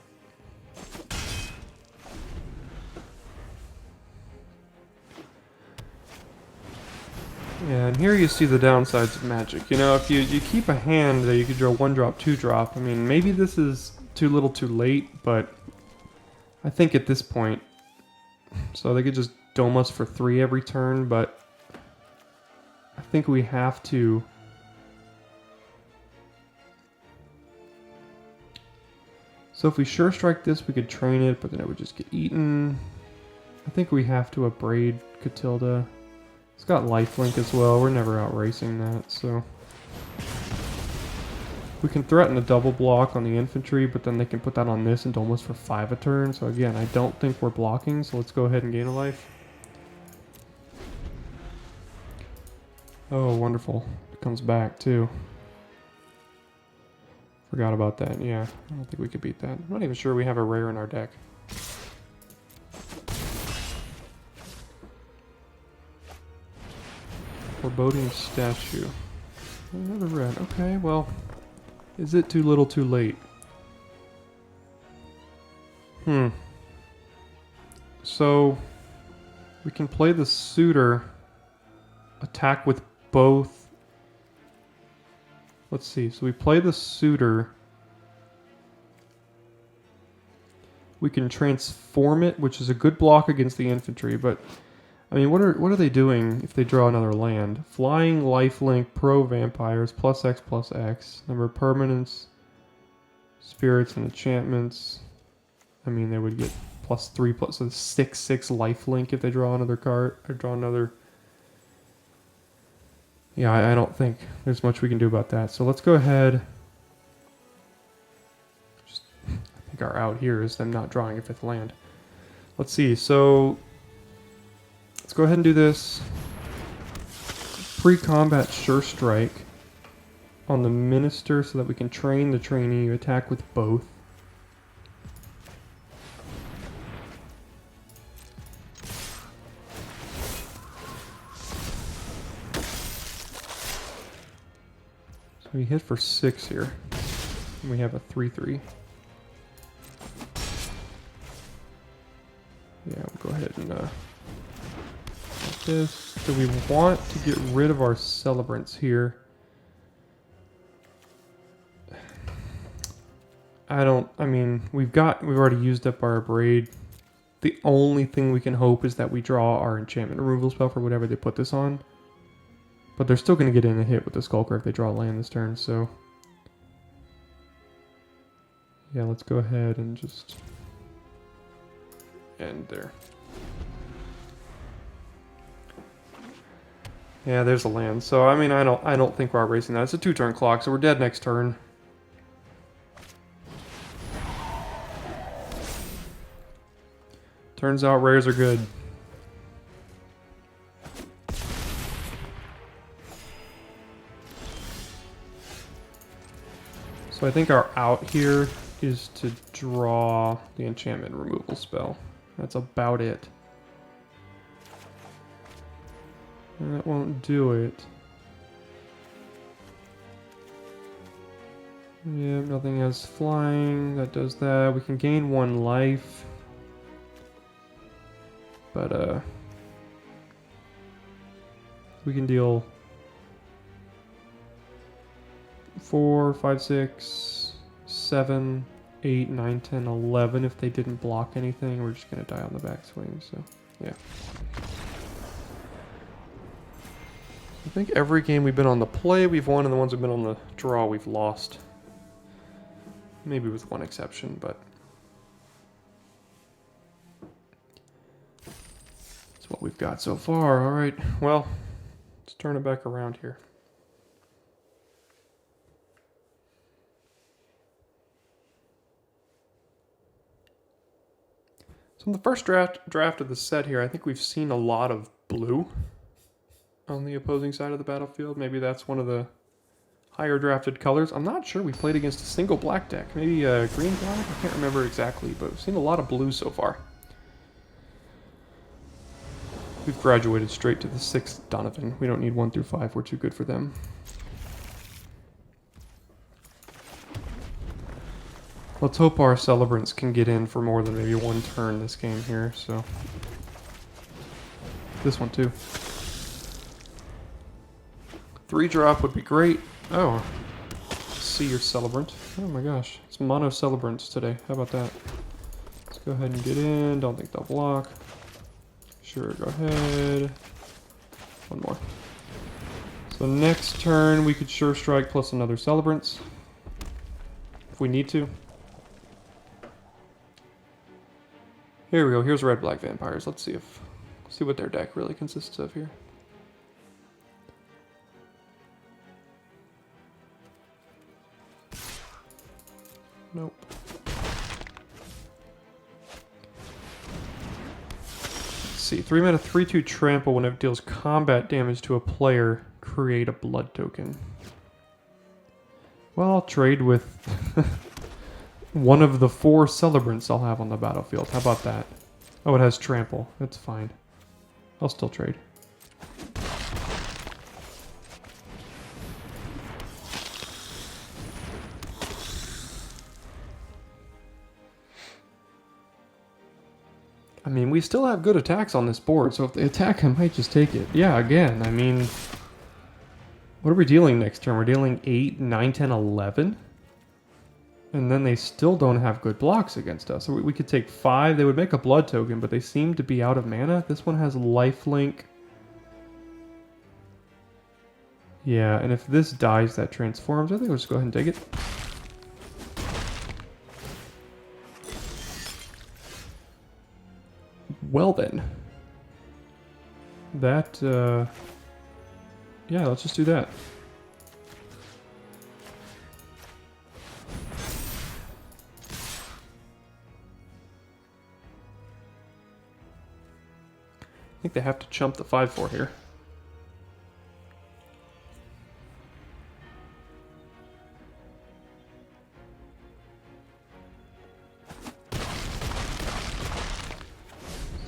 Yeah, and here you see the downsides of Magic. You know, if you keep a hand that you could draw 1 drop, 2 drop, I mean, maybe this is too little too late, but I think at this point, so they could just dome us for 3 every turn, but I think we have to. So if we sure strike this, we could train it, but then it would just get eaten. I think we have to upbraid Catilda. It's got lifelink as well. We're never out racing that, so we can threaten a double block on the infantry, but then they can put that on this and almost for 5 a turn. So again, I don't think we're blocking, so let's go ahead and gain a life. Oh, wonderful. It comes back too. Forgot about that. Yeah, I don't think we could beat that. I'm not even sure we have a rare in our deck. Foreboding statue. Another red. Okay, well, is it too little too late? So, we can play the suitor, attack with both. Let's see, so we play the suitor. We can transform it, which is a good block against the infantry, but I mean, what are they doing if they draw another land? Flying, lifelink, pro vampires, +X/+X, number of permanents, spirits, and enchantments. I mean, they would get +3 plus a 6/6 lifelink if they draw another card or draw another. Yeah, I don't think there's much we can do about that. So let's go ahead. I think our out here is them not drawing a 5th land. Let's see. So let's go ahead and do this. Pre-combat Sure Strike on the Minister so that we can train the trainee. You attack with both. So we hit for 6 here. And we have a 3/3. Yeah, we'll go ahead and this. Do we want to get rid of our celebrants here? I mean, we've already used up our braid. The only thing we can hope is that we draw our enchantment removal spell for whatever they put this on. But they're still going to get in a hit with the Skulker if they draw land this turn, so yeah, let's go ahead and just end there. Yeah, there's a land. So I mean, I don't think we're outracing that. It's a 2-turn clock, so we're dead next turn. Turns out rares are good. So I think our out here is to draw the enchantment removal spell. That's about it. And that won't do it. Yeah, nothing has flying. That does that. We can gain 1 life. But, we can deal 4, 5, 6, 7, 8, 9, 10, 11 if they didn't block anything. We're just going to die on the backswing, so yeah. I think every game we've been on the play we've won, and the ones we've been on the draw we've lost. Maybe with one exception, but that's what we've got so far. All right, well, let's turn it back around here. So in the first draft of the set here, I think we've seen a lot of blue on the opposing side of the battlefield. Maybe that's one of the higher drafted colors. I'm not sure we played against a single black deck. Maybe green-black? I can't remember exactly, but we've seen a lot of blue so far. We've graduated straight to the 6th Donovan. We don't need 1 through 5. We're too good for them. Let's hope our celebrants can get in for more than maybe 1 turn this game here, so. This one too. 3 drop would be great. Oh, see your celebrant. Oh my gosh, it's mono celebrants today. How about that? Let's go ahead and get in. Don't think they'll block. Sure, go ahead. 1 more. So next turn we could sure strike plus another celebrants if we need to. Here we go. Here's red black vampires. Let's see what their deck really consists of here. Nope. Let's see. 3 mana 3/2 trample. When it deals combat damage to a player, create a blood token. Well, I'll trade with one of the 4 celebrants I'll have on the battlefield. How about that? Oh, it has trample. That's fine. I'll still trade. I mean, we still have good attacks on this board, so if they attack, I might just take it. Yeah, again, I mean, what are we dealing next turn? We're dealing 8, 9, 10, 11? And then they still don't have good blocks against us. So we could take 5. They would make a blood token, but they seem to be out of mana. This one has lifelink. Yeah, and if this dies, that transforms. I think we'll just go ahead and take it. Well then. That, yeah, let's just do that. I think they have to chump the 5/4 here.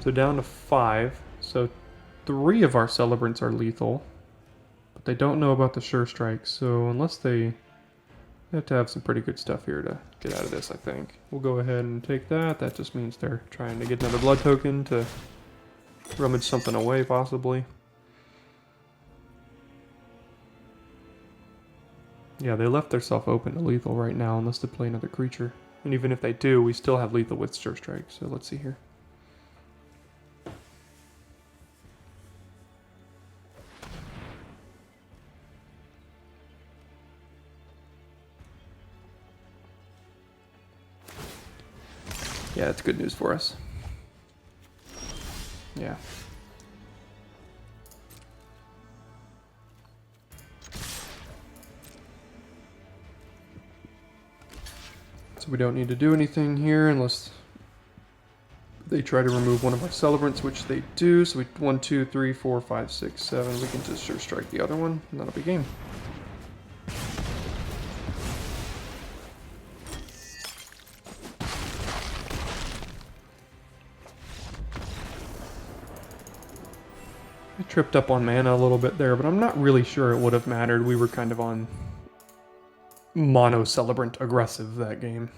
So down to 5. So 3 of our celebrants are lethal, but they don't know about the sure strike. So unless they have to have some pretty good stuff here to get out of this, I think. We'll go ahead and take that. That just means they're trying to get another blood token to rummage something away, possibly. Yeah, they left themselves open to lethal right now, unless they play another creature. And even if they do, we still have lethal with sure strike. So let's see here. Yeah, that's good news for us. Yeah. So we don't need to do anything here unless They try to remove one of our celebrants, which they do. So we 1, 2, 3, 4, 5, 6, 7. We can just sure strike the other one, and that'll be game. I tripped up on mana a little bit there, but I'm not really sure it would have mattered. We were kind of on mono celebrant aggressive that game.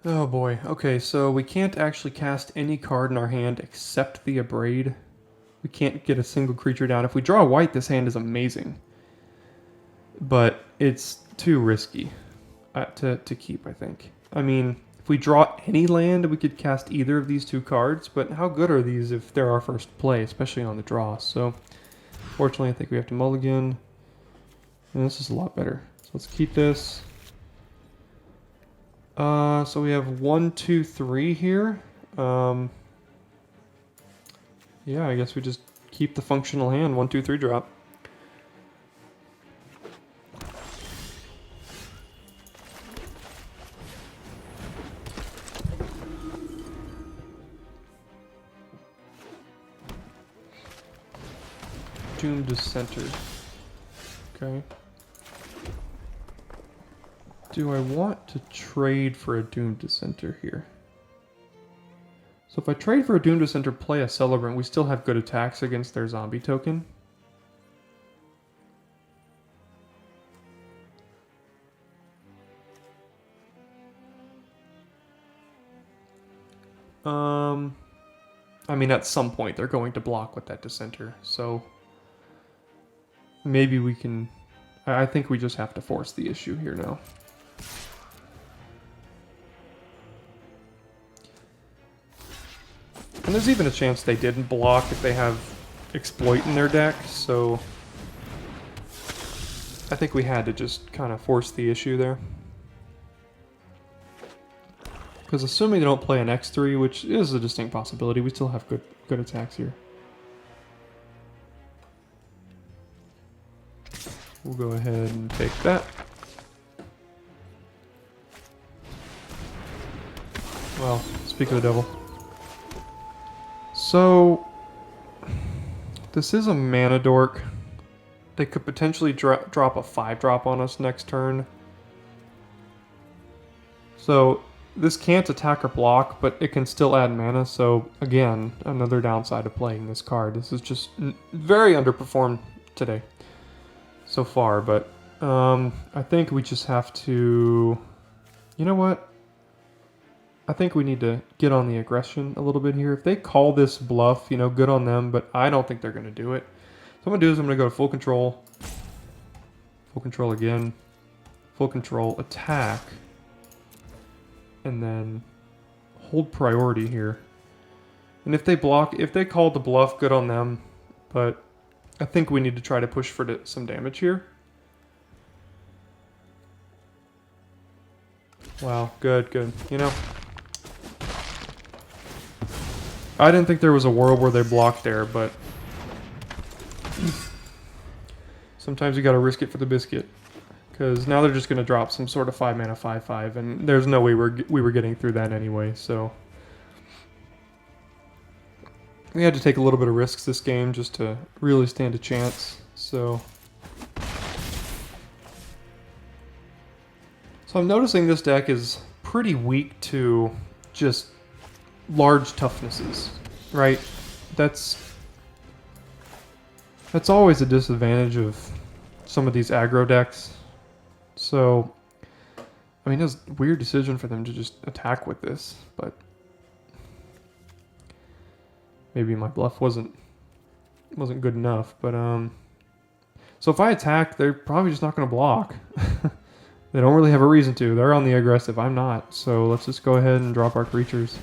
Oh boy. Okay, so we can't actually cast any card in our hand except the Abrade. We can't get a single creature down. If we draw white, this hand is amazing. But it's too risky to keep, I think. I mean, if we draw any land, we could cast either of these two cards, but how good are these if they're our first play, especially on the draw? So, fortunately, I think we have to mulligan. And this is a lot better. So let's keep this. So we have 1, 2, 3 here. Yeah, I guess we just keep the functional hand. 1, 2, 3 drop. Doom Dissenter. Okay. Do I want to trade for a Doom Dissenter here? So if I trade for a Doom Dissenter, play a Celebrant, we still have good attacks against their zombie token. I mean, at some point they're going to block with that Dissenter, so maybe we can... I think we just have to force the issue here now. And there's even a chance they didn't block if they have Exploit in their deck, so I think we had to just kind of force the issue there. Because assuming they don't play an X3, which is a distinct possibility, we still have good attacks here. We'll go ahead and take that. Well, speak of the devil. So, this is a mana dork. They could potentially drop a 5-drop on us next turn. So, this can't attack or block, but it can still add mana. So, again, another downside of playing this card. This is just very underperformed today so far, but I think we just have to... You know what? I think we need to get on the aggression a little bit here. If they call this bluff, you know, good on them, but I don't think they're going to do it. So what I'm going to do is I'm going to go to full control again, full control, attack, and then hold priority here. And if they block, if they call the bluff, good on them, but I think we need to try to push for some damage here. Wow, good. You know, I didn't think there was a world where they blocked there, but sometimes you gotta risk it for the biscuit. Because now they're just gonna drop some sort of 5-mana 5/5, and there's no way we were getting through that anyway, so we had to take a little bit of risks this game just to really stand a chance. So I'm noticing this deck is pretty weak to just large toughnesses, right? That's always a disadvantage of some of these aggro decks. So, I mean, it was a weird decision for them to just attack with this, but maybe my bluff wasn't good enough. But so if I attack, they're probably just not going to block. They don't really have a reason to. They're on the aggressive. I'm not. So let's just go ahead and drop our creatures.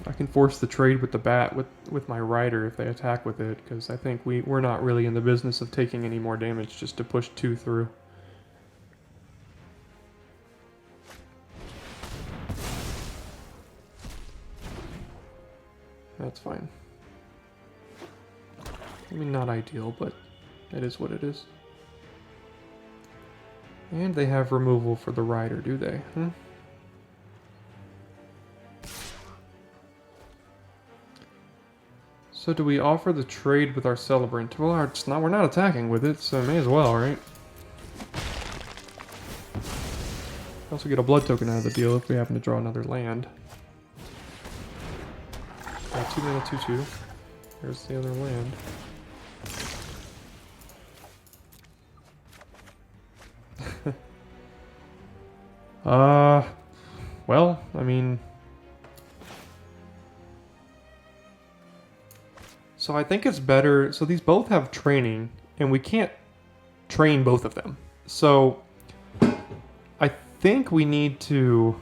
I can can force the trade with the bat with my rider if they attack with it, because I think we're not really in the business of taking any more damage just to push 2 through. That's fine. I mean, not ideal, but it is what it is. And they have removal for the rider, do they? So do we offer the trade with our Celebrant? Well, it's not, we're not attacking with it, so may as well, right? Also get a blood token out of the deal if we happen to draw another land. 2 mana 2/2. There's the other land. Well, I mean... So I think it's better... So these both have training, and we can't train both of them. So I think we need to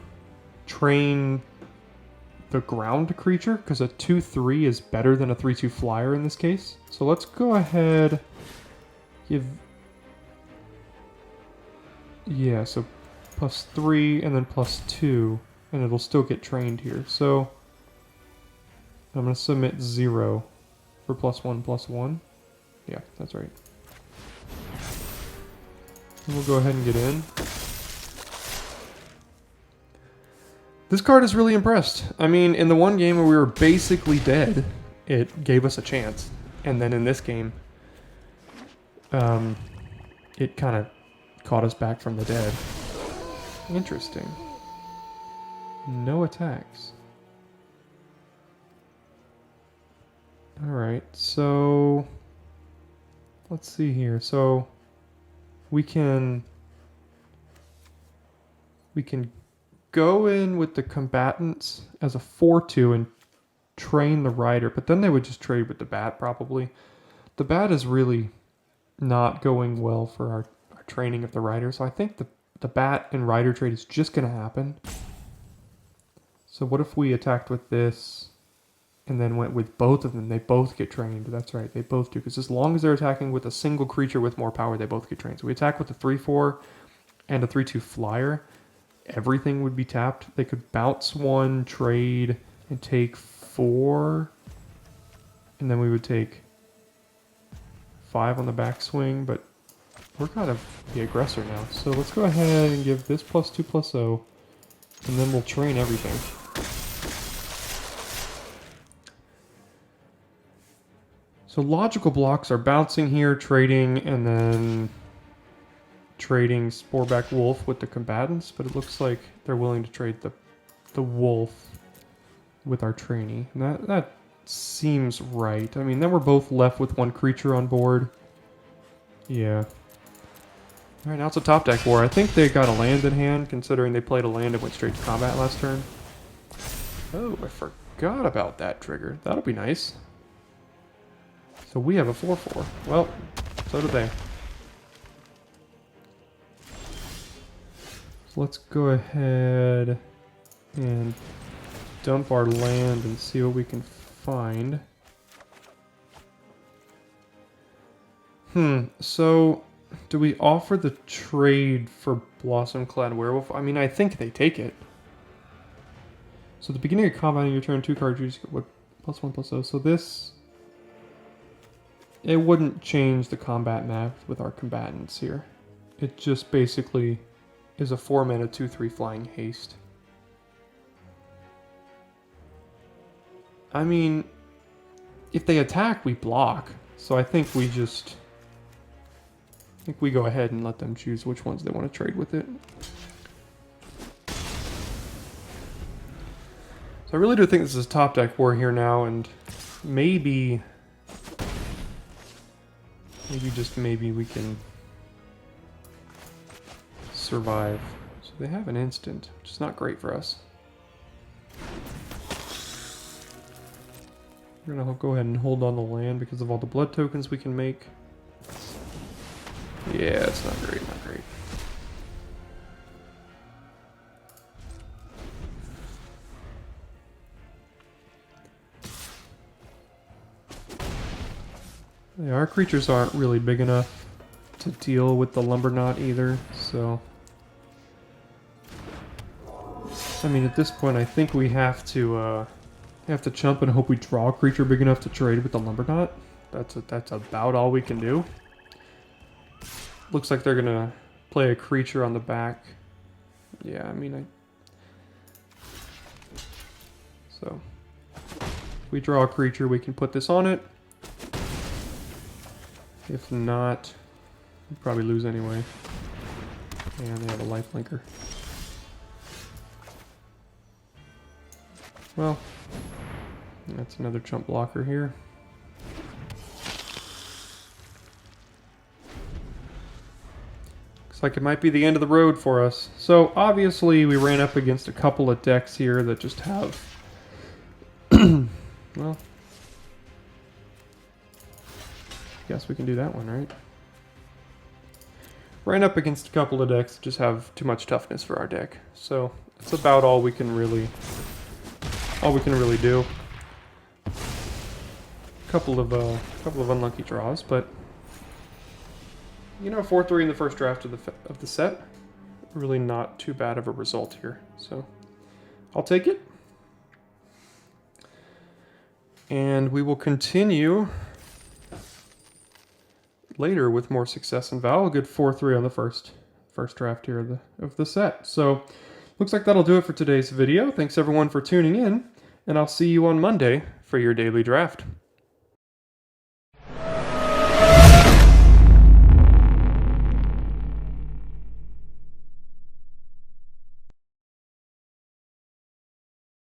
train the ground creature, because a 2/3 is better than a 3/2 flyer in this case. So let's go ahead... Give... Yeah, so... +3 and then +2, and it'll still get trained here. So I'm going to submit 0 for +1/+1. Yeah, that's right. And we'll go ahead and get in. This card is really impressed. I mean, in the one game where we were basically dead, it gave us a chance. And then in this game, it kind of caught us back from the dead. Interesting. No attacks. Alright, so... Let's see here. So... We can go in with the combatants as a 4/2 and train the rider, but then they would just trade with the bat, probably. The bat is really not going well for our training of the rider, so I think the bat and rider trade is just going to happen. So what if we attacked with this and then went with both of them? They both get trained. That's right, they both do. Because as long as they're attacking with a single creature with more power, they both get trained. So we attack with a 3/4 and a 3/2 flyer. Everything would be tapped. They could bounce 1, trade, and take 4. And then we would take 5 on the backswing, but we're kind of the aggressor now. So let's go ahead and give this +2/+0, and then we'll train everything. So logical blocks are bouncing here, trading, and then trading Sporeback Wolf with the combatants, but it looks like they're willing to trade the wolf with our trainee. And that seems right. I mean, then we're both left with 1 creature on board. Yeah. Alright, now it's a top deck war. I think they got a land in hand, considering they played a land and went straight to combat last turn. Oh, I forgot about that trigger. That'll be nice. So we have a 4/4. Well, so do they. So let's go ahead and dump our land and see what we can find. So do we offer the trade for Blossom-Clad Werewolf? I mean, I think they take it. So at the beginning of combat on your turn, 2 cards, what, +1/+0. So this, it wouldn't change the combat map with our combatants here. It just basically is a 4 mana 2/3 flying haste. I mean, if they attack, we block. So I think we just... I think we go ahead and let them choose which ones they want to trade with it. So I really do think this is a top deck war here now, and maybe we can survive. So they have an instant, which is not great for us. We're gonna go ahead and hold on the land because of all the blood tokens we can make. Yeah, it's not great, not great. creatures aren't really big enough to deal with the Lumber Knot either, so... I mean, at this point, I think we have to chump and hope we draw a creature big enough to trade with the Lumber Knot. That's about all we can do. Looks like they're gonna play a creature on the back. Yeah, I mean, so if we draw a creature, we can put this on it. If not, we'll probably lose anyway. And they have a lifelinker. Well, that's another chump blocker here. Looks like it might be the end of the road for us. So obviously we ran up against a couple of decks here that just have, well, I guess we can do that one, right? Ran up against a couple of decks that just have too much toughness for our deck. So that's about all we can really do. Couple of unlucky draws, but you know, 4-3 in the first draft of the set, really not too bad of a result here. So I'll take it, and we will continue later with more success in Val. A good 4-3 on the first draft here of the set. So looks like that'll do it for today's video. Thanks everyone for tuning in, and I'll see you on Monday for your daily draft.